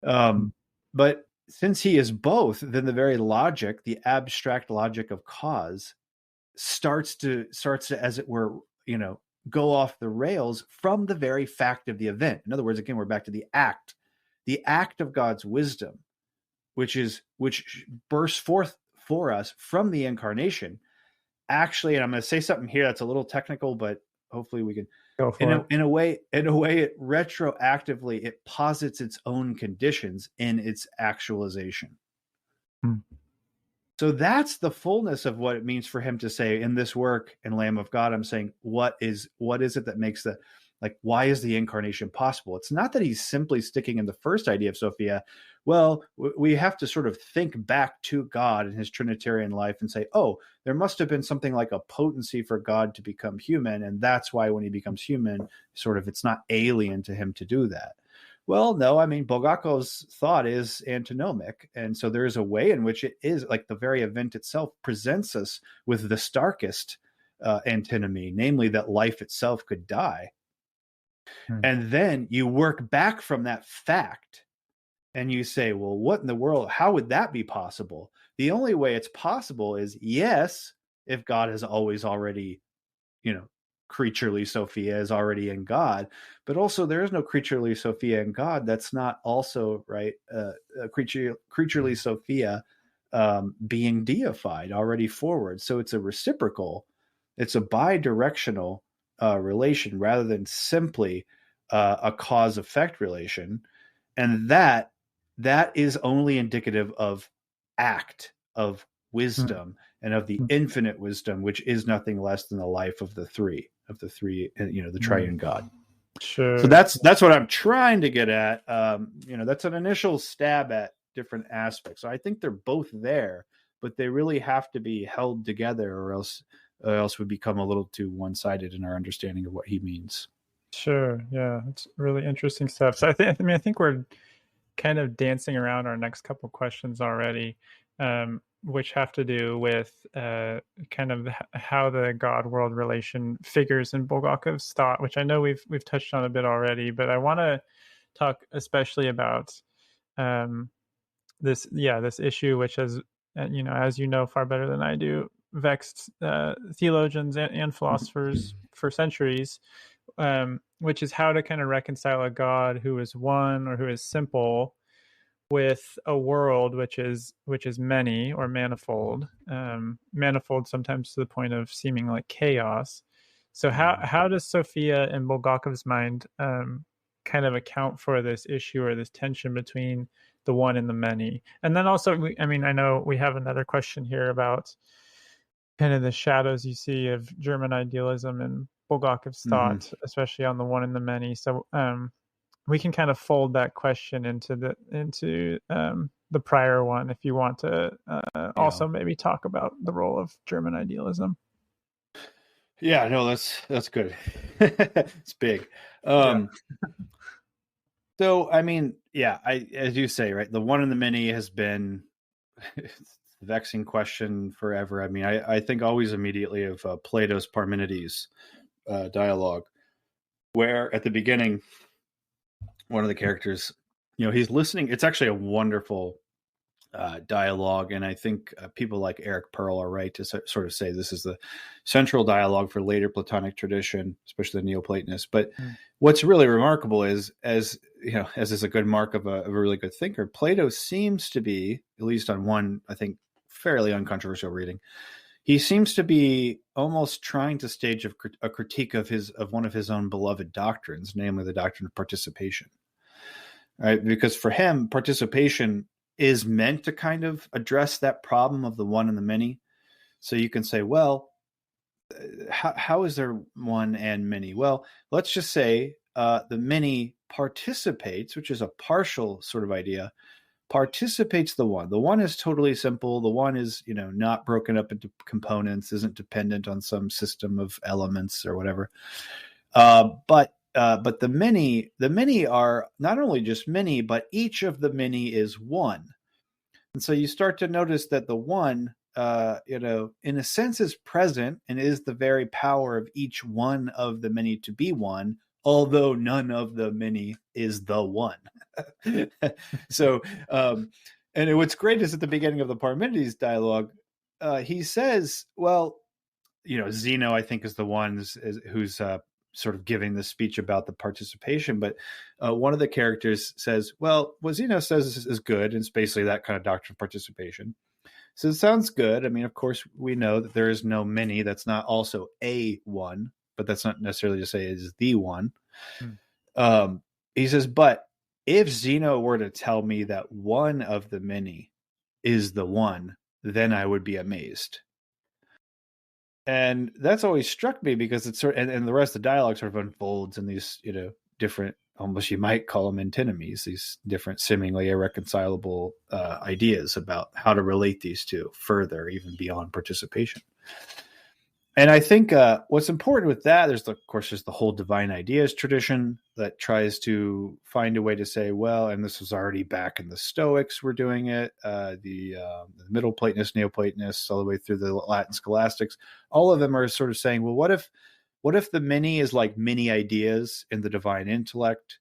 But since he is both, then the very logic, the abstract logic of cause, starts to, as it were, go off the rails from the very fact of the event. In other words, again, we're back to the act of God's wisdom, which bursts forth for us from the incarnation. Actually, and I'm going to say something here that's a little technical, but hopefully we can go for it. In a way, it retroactively, it posits its own conditions in its actualization. So that's the fullness of what it means for him to say, in this work, in Lamb of God, I'm saying, what is it that makes why is the incarnation possible? It's not that he's simply sticking in the first idea of Sophia. Well, we have to sort of think back to God and his Trinitarian life and say, oh, there must have been something like a potency for God to become human. And that's why when he becomes human, sort of, it's not alien to him to do that. Well, no, I mean, Bulgakov's thought is antinomic. And so there is a way in which it is, like, the very event itself presents us with the starkest antinomy, namely that life itself could die. And then you work back from that fact and you say, well, what in the world? How would that be possible? The only way it's possible is, yes, if God has always already, creaturely Sophia is already in God, but also there is no creaturely Sophia in God that's not also, right, creaturely Sophia being deified already forward. So it's a reciprocal, it's a bi-directional relation rather than simply a cause-effect relation. And that is only indicative of act, of wisdom, and of the infinite wisdom, which is nothing less than the life of the three, the triune God. Sure. So that's what I'm trying to get at. That's an initial stab at different aspects. So I think they're both there, but they really have to be held together, or else we become a little too one-sided in our understanding of what he means. Sure. Yeah, it's really interesting stuff. So I think we're kind of dancing around our next couple questions already, which have to do with kind of how the God-world relation figures in Bulgakov's thought, which I know we've touched on a bit already, but I want to talk especially about this issue, which has, as you know far better than I do, vexed theologians and philosophers for centuries, which is how to kind of reconcile a God who is one or who is simple with a world which is many or manifold, manifold sometimes to the point of seeming like chaos. So how does Sophia in Bulgakov's mind kind of account for this issue or this tension between the one and the many? And then also, I know we have another question here about kind of the shadows you see of German idealism and Bulgakov's thought, especially on the one and the many. So we can kind of fold that question into the prior one if you want to also maybe talk about the role of German idealism. Yeah, no, that's good. It's big. So, as you say, right, the one and the many has been the vexing question forever. I think always immediately of Plato's Parmenides dialogue, where at the beginning, one of the characters, he's listening. It's actually a wonderful dialogue, and I think people like Eric Pearl are right to sort of say this is the central dialogue for later Platonic tradition, especially the Neoplatonists. But what's really remarkable is, as is a good mark of a really good thinker, Plato seems to be, at least on one, I think, fairly uncontroversial reading, he seems to be almost trying to stage a critique of one of his own beloved doctrines, namely the doctrine of participation. Right? Because for him, participation is meant to kind of address that problem of the one and the many. So you can say, well, how is there one and many? Well, let's just say the many participates, which is a partial sort of idea, participates the one. The one is totally simple. The one is, not broken up into components, isn't dependent on some system of elements or whatever. But the many are not only just many, but each of the many is one. And so you start to notice that the one, in a sense is present and is the very power of each one of the many to be one, although none of the many is the one. So, and what's great is at the beginning of the Parmenides dialogue, he says, well, Zeno, I think, is the one who's sort of giving the speech about the participation. But one of the characters says, well, what Zeno says is good. And it's basically that kind of doctrine of participation. So it sounds good. I mean, of course, we know that there is no many that's not also a one, but that's not necessarily to say it is the one. He says, but if Zeno were to tell me that one of the many is the one, then I would be amazed. And that's always struck me because it's sort of, and the rest of the dialogue sort of unfolds in these, different, almost you might call them antinomies, these different seemingly irreconcilable ideas about how to relate these two further, even beyond participation. And I think what's important with that, there's of course the whole divine ideas tradition that tries to find a way to say, well, and this was already back in the Stoics were doing it, the Middle Platonists, Neoplatonists, all the way through the Latin scholastics. All of them are sort of saying, well, what if the many is like many ideas in the divine intellect?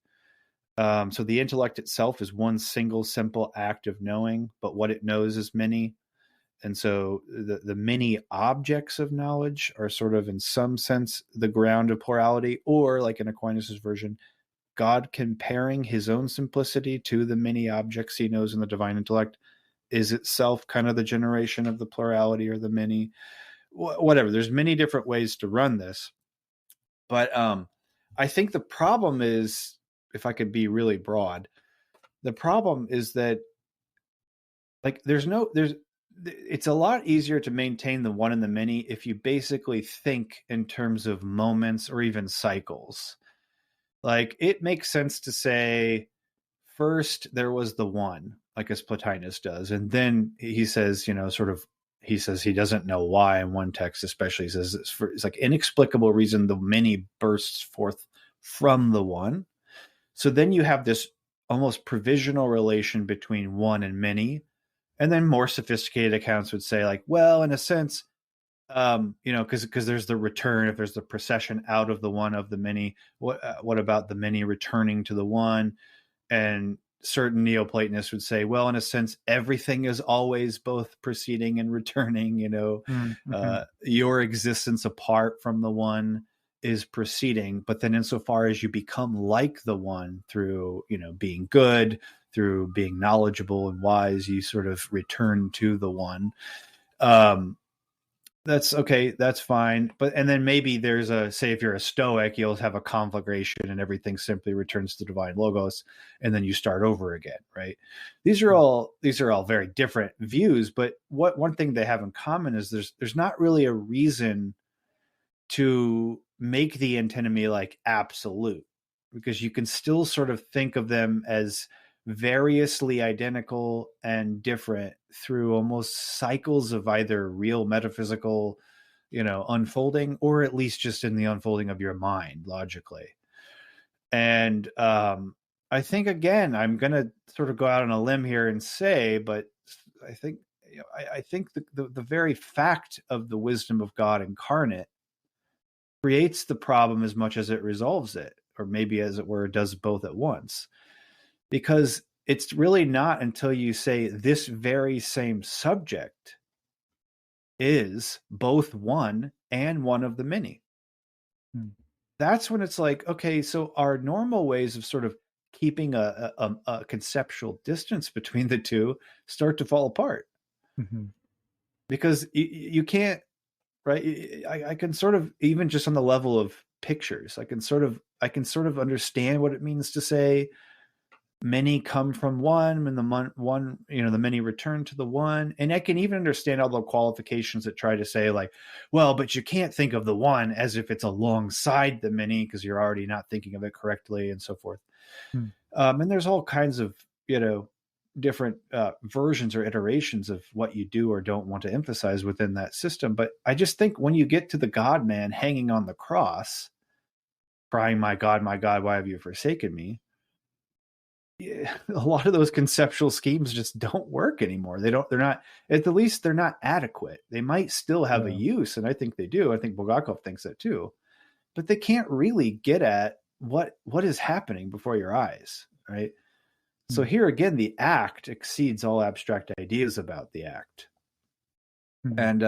So the intellect itself is one single simple act of knowing, but what it knows is many. And so the many objects of knowledge are sort of in some sense the ground of plurality, or like in Aquinas' version, God comparing his own simplicity to the many objects he knows in the divine intellect is itself kind of the generation of the plurality or the many, whatever. There's many different ways to run this. But I think the problem is, if I could be really broad, the problem is that like it's a lot easier to maintain the one and the many if you basically think in terms of moments or even cycles. Like it makes sense to say first there was the one, like as Plotinus does, and then he says, he says he doesn't know why in one text, especially he says it's like inexplicable reason the many bursts forth from the one. So then you have this almost provisional relation between one and many. And then more sophisticated accounts would say like, well, in a sense, because there's the return, if there's the procession out of the one of the many, what about the many returning to the one? And certain Neoplatonists would say, well, in a sense, everything is always both proceeding and returning, your existence apart from the one is proceeding. But then insofar as you become like the one through, being good, through being knowledgeable and wise, you sort of return to the one. That's okay. That's fine. And then maybe there's say if you're a Stoic, you'll have a conflagration and everything simply returns to divine logos. And then you start over again. Right. These are all very different views, but one thing they have in common is there's not really a reason to make the antinomy like absolute, because you can still sort of think of them as variously identical and different through almost cycles of either real metaphysical, unfolding, or at least just in the unfolding of your mind logically. And I think, again, I'm going to sort of go out on a limb here and say, but I think, I think the very fact of the wisdom of God incarnate creates the problem as much as it resolves it, or maybe as it were, does both at once. Because it's really not until you say this very same subject is both one and one of the many. That's when it's like, okay, so our normal ways of sort of keeping a conceptual distance between the two start to fall apart. Because you can't, right? I can sort of, even just on the level of pictures, I can sort of understand what it means to say many come from one, and the the many return to the one. And I can even understand all the qualifications that try to say like, well, but you can't think of the one as if it's alongside the many because you're already not thinking of it correctly and so forth. And there's all kinds of, different versions or iterations of what you do or don't want to emphasize within that system. But I just think when you get to the God man hanging on the cross, crying, my God, why have you forsaken me? A lot of those conceptual schemes just don't work anymore. They're not, at the least they're not adequate. They might still have a use. And I think they do. I think Bulgakov thinks that too, but they can't really get at what is happening before your eyes. Right. So here again, the act exceeds all abstract ideas about the act. And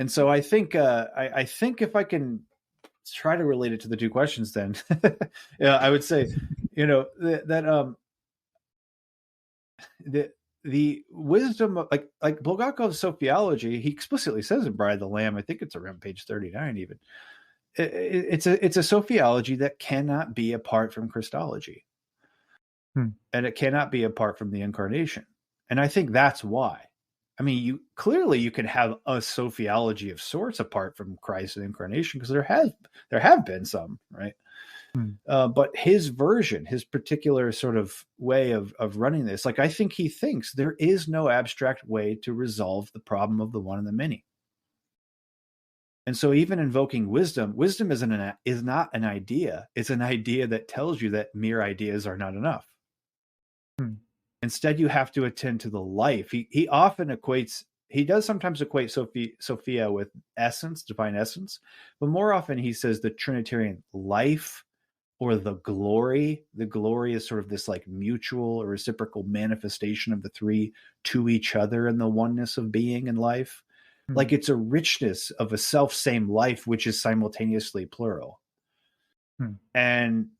so I think, I think if I can try to relate it to the two questions, then I would say, the wisdom of like Bulgakov's Sophiology, he explicitly says in Bride of the Lamb, I think it's around page 39 even, it's a Sophiology that cannot be apart from Christology. And it cannot be apart from the Incarnation. And I think that's why. I mean, you can have a Sophiology of sorts apart from Christ and Incarnation, because there have been some, right? But his version, his particular sort of way of running this, like I think he thinks there is no abstract way to resolve the problem of the one and the many. And so even invoking wisdom is not an idea. It's an idea that tells you that mere ideas are not enough. Instead, you have to attend to the life. He often does sometimes equate Sophia with essence, divine essence, but more often he says the Trinitarian life or the glory. The glory is sort of this like mutual or reciprocal manifestation of the three to each other in the oneness of being and life. Like it's a richness of a self-same life, which is simultaneously plural. And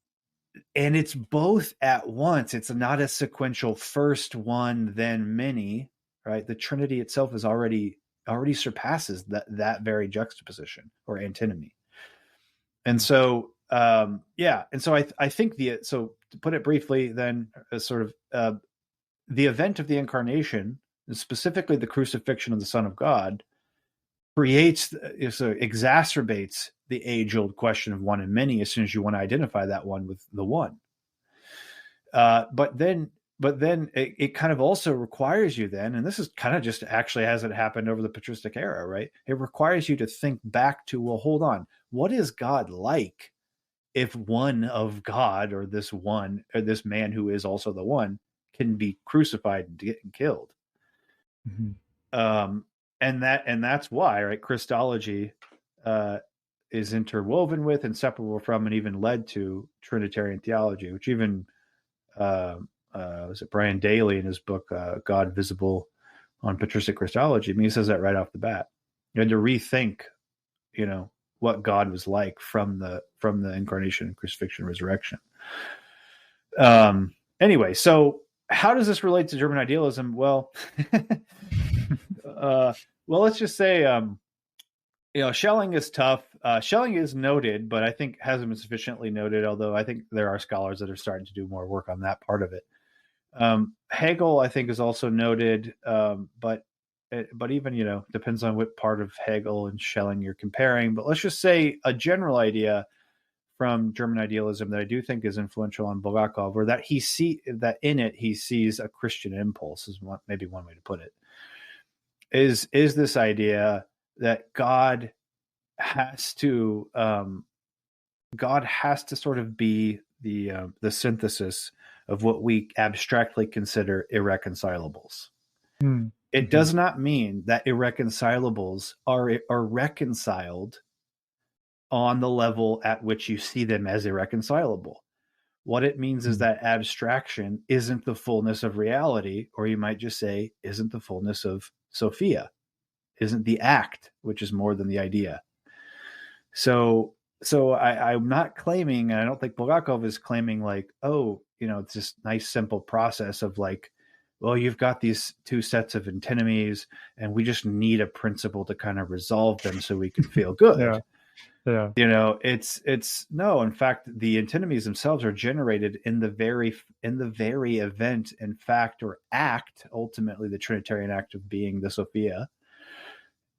it's both at once. It's not a sequential first one, then many, right? The Trinity itself is already surpasses that very juxtaposition or antinomy. And so, And so I think so to put it briefly, then sort of the event of the Incarnation, specifically the crucifixion of the Son of God, exacerbates the age-old question of one and many as soon as you want to identify that one with the one. But then it kind of also requires you then, and this is kind of just actually hasn't happened over the patristic era, right? It requires you to think back to, well, hold on, what is God like if one of God or this man who is also the one can be crucified and get killed? And that's why, right, Christology is interwoven with, inseparable from, and even led to Trinitarian theology, which even was it Brian Daly in his book God Visible on Patristic Christology? I mean, he says that right off the bat. You had to rethink, what God was like from the Incarnation, Crucifixion, Resurrection. Anyway, so how does this relate to German idealism? Well, let's just say, Schelling is tough. Schelling is noted, but I think hasn't been sufficiently noted, although I think there are scholars that are starting to do more work on that part of it. Hegel, I think, is also noted, but even, depends on what part of Hegel and Schelling you're comparing. But let's just say a general idea from German idealism that I do think is influential on Bulgakov, or that he sees a Christian impulse, is maybe one way to put it, is this idea that God has to sort of be the synthesis of what we abstractly consider irreconcilables. It does not mean that irreconcilables are reconciled on the level at which you see them as irreconcilable. What it means is that abstraction isn't the fullness of reality, or you might just say isn't the fullness of Sophia, isn't the act, which is more than the idea. So I'm not claiming, and I don't think Bulgakov is claiming like, it's this nice simple process of like, well, you've got these two sets of antinomies and we just need a principle to kind of resolve them so we can feel good. Yeah. It's no, in fact, the antinomies themselves are generated in the very event, in fact, or act, ultimately the Trinitarian act of being, the Sophia,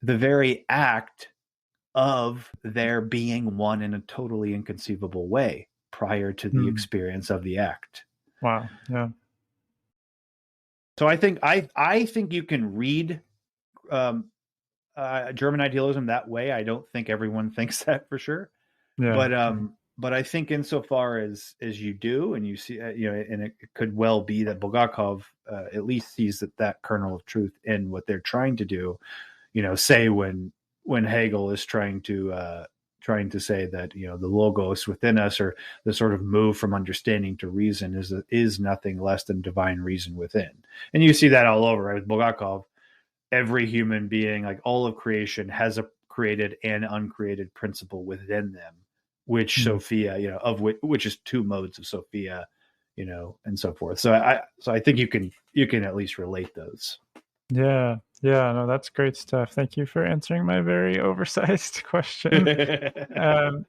the very act of their being one in a totally inconceivable way prior to the experience of the act. Wow. Yeah. So I think you can read German idealism that way. I don't think everyone thinks that for sure. Yeah. But I think insofar as you do, and you see, and it could well be that Bulgakov at least sees that kernel of truth in what they're trying to do. Say when Hegel is trying to say that the logos within us, or the sort of move from understanding to reason, is nothing less than divine reason within. And you see that all over, right? With Bulgakov, every human being, like all of creation, has a created and uncreated principle within them, which Sophia, of which is two modes of Sophia, and so forth. So I think you can at least relate those. Yeah. No, that's great stuff. Thank you for answering my very oversized question. You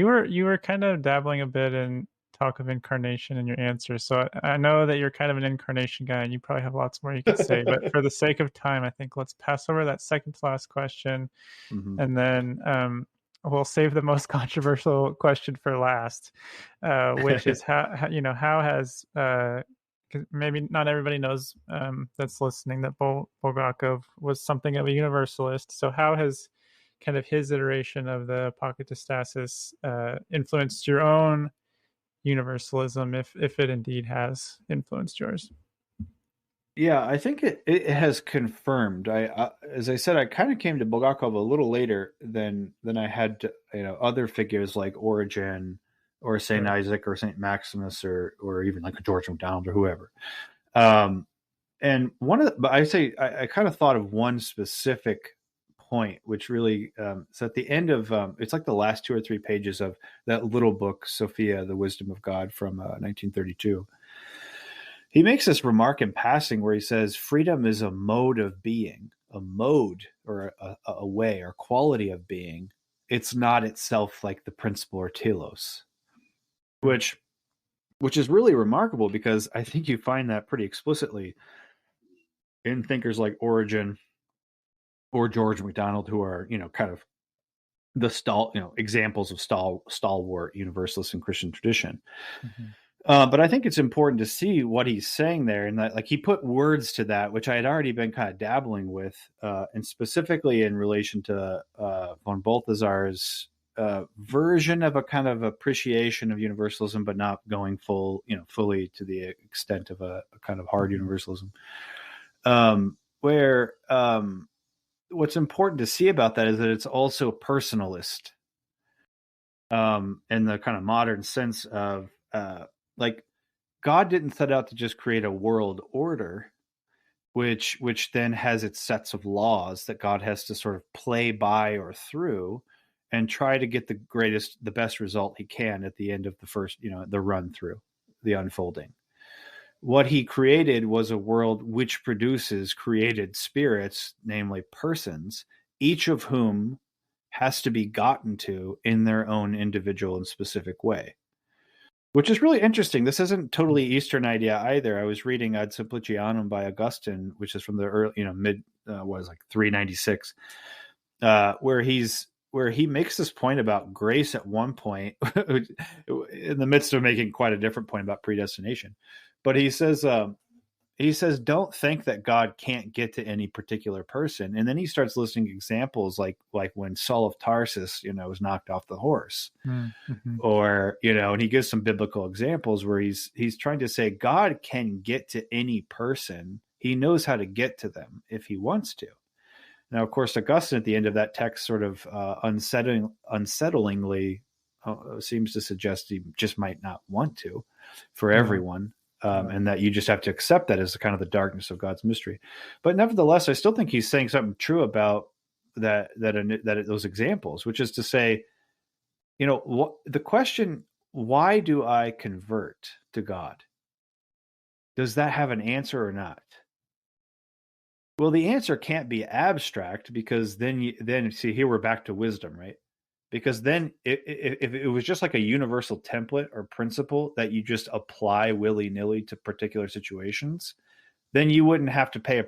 were kind of dabbling a bit in talk of incarnation in your answer. So I know that you're kind of an incarnation guy and you probably have lots more you could say, but for the sake of time, I think let's pass over that second to last question. And then we'll save the most controversial question for last, which is how has, maybe not everybody knows that's listening that Bulgakov was something of a universalist. So how has kind of his iteration of the apokatastasis influenced your own universalism, if it indeed has influenced yours? Yeah, I think it has confirmed. As I said, I kind of came to Bulgakov a little later than I had to, other figures like Origen or Saint Isaac or Saint Maximus or even like a George MacDonald or whoever. And but I kind of thought of one specific point, which really is at the end of it's like the last 2 or 3 pages of that little book, Sophia, the Wisdom of God, from 1932. He makes this remark in passing where he says, freedom is a mode of being, a mode or a way or quality of being. It's not itself like the principle or telos, which is really remarkable, because I think you find that pretty explicitly in thinkers like Origen or George MacDonald, who are, kind of the examples of stalwart universalists in Christian tradition. But I think it's important to see what he's saying there, and that, like, he put words to that, which I had already been kind of dabbling with, and specifically in relation to von Balthasar's version of a kind of appreciation of universalism, but not going fully to the extent of a kind of hard universalism. Where what's important to see about that is that it's also personalist, in the kind of modern sense of like, God didn't set out to just create a world order, which then has its sets of laws that God has to sort of play by or through, and try to get the best result he can at the end of the first, the run through, the unfolding. What he created was a world which produces created spirits, namely persons, each of whom has to be gotten to in their own individual and specific way, which is really interesting. This isn't totally Eastern idea either. I was reading Ad Simplicianum by Augustine, which is from the early, mid, 396, where he makes this point about grace at one point, in the midst of making quite a different point about predestination. But he says, don't think that God can't get to any particular person. And then he starts listing examples like when Saul of Tarsus, was knocked off the horse, or, and he gives some biblical examples where he's trying to say God can get to any person. He knows how to get to them if he wants to. Now, of course, Augustine at the end of that text sort of unsettlingly seems to suggest he just might not want to for everyone. And that you just have to accept that as the kind of the darkness of God's mystery. But nevertheless, I still think he's saying something true about that those examples, which is to say, the question, why do I convert to God? Does that have an answer or not? Well, the answer can't be abstract, because then see, here we're back to wisdom, right? Because then if it was just like a universal template or principle that you just apply willy-nilly to particular situations, then you wouldn't have to pay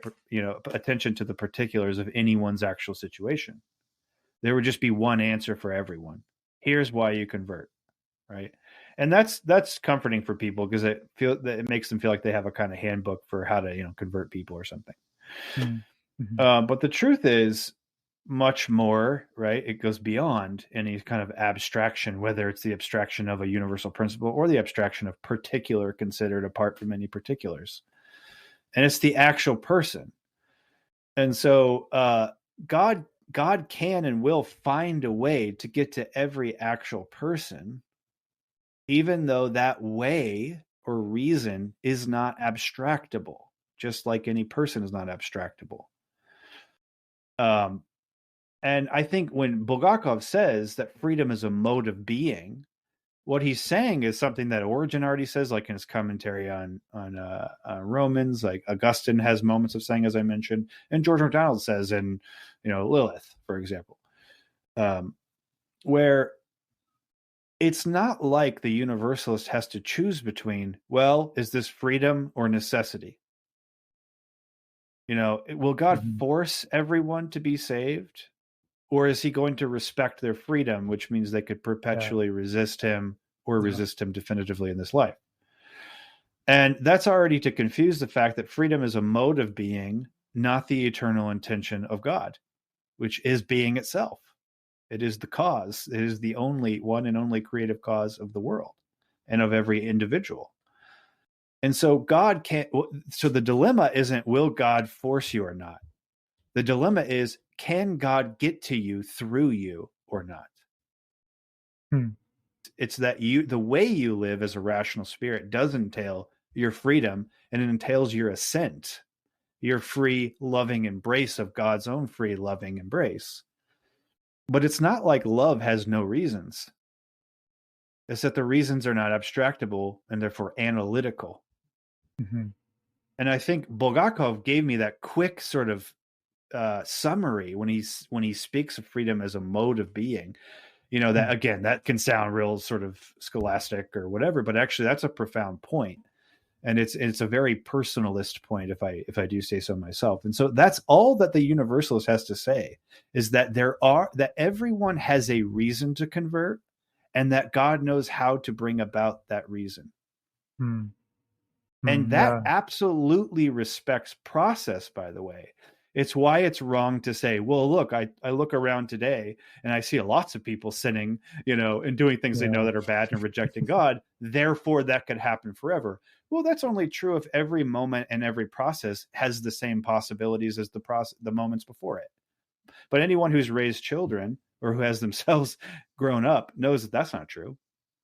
attention to the particulars of anyone's actual situation. There would just be one answer for everyone. Here's why you convert, right? And that's comforting for people, because it makes them feel like they have a kind of handbook for how to convert people or something. Mm-hmm. But the truth is much more, right? It goes beyond any kind of abstraction, whether it's the abstraction of a universal principle or the abstraction of particular considered apart from any particulars. And it's the actual person. And so God can and will find a way to get to every actual person, even though that way or reason is not abstractable, just like any person is not abstractable. And I think when Bulgakov says that freedom is a mode of being, what he's saying is something that Origen already says, like in his commentary on Romans, like Augustine has moments of saying, as I mentioned, and George MacDonald says in Lilith, for example, where it's not like the universalist has to choose between, well, is this freedom or necessity? Will God force everyone to be saved? Or is he going to respect their freedom, which means they could perpetually resist him or resist him definitively in this life? And that's already to confuse the fact that freedom is a mode of being, not the eternal intention of God, which is being itself. It is the cause. It is the only one and only creative cause of the world and of every individual. And so God can't. So the dilemma isn't, will God force you or not? The dilemma is, can God get to you through you or not? It's that the way you live as a rational spirit does entail your freedom, and it entails your assent, your free, loving embrace of God's own free, loving embrace. But it's not like love has no reasons. It's that the reasons are not abstractable and therefore analytical. Mm-hmm. And I think Bulgakov gave me that quick sort of summary when he speaks of freedom as a mode of being. That again, that can sound real sort of scholastic or whatever, but actually that's a profound point, and it's a very personalist point, if I do say so myself. And so that's all that the universalist has to say, is that that everyone has a reason to convert, and that God knows how to bring about that reason. And that absolutely respects process, by the way. It's why it's wrong to say, well, look, I look around today and I see lots of people sinning, and doing things they know that are bad and rejecting God. Therefore, that could happen forever. Well, that's only true if every moment and every process has the same possibilities as the moments before it. But anyone who's raised children or who has themselves grown up knows that that's not true.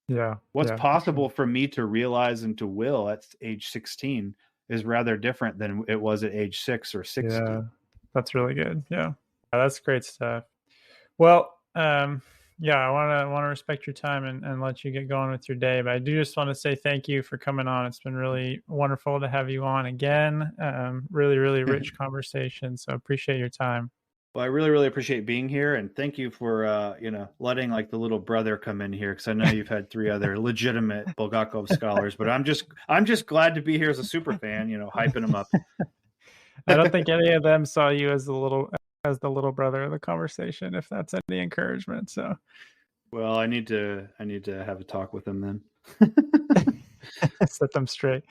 Yeah. What's possible for me to realize and to will at age 16 is rather different than it was at age 6 or 60. Yeah, that's really good. Yeah, that's great stuff. Well, I want to respect your time and let you get going with your day. But I do just want to say thank you for coming on. It's been really wonderful to have you on again. Really, really rich conversation. So appreciate your time. Well, I really, really appreciate being here, and thank you for letting like the little brother come in here, because I know you've had 3 other legitimate Bulgakov scholars, but I'm just glad to be here as a super fan, hyping them up. I don't think any of them saw you as the little brother of the conversation, if that's any encouragement. So, well, I need to have a talk with them then. Set them straight.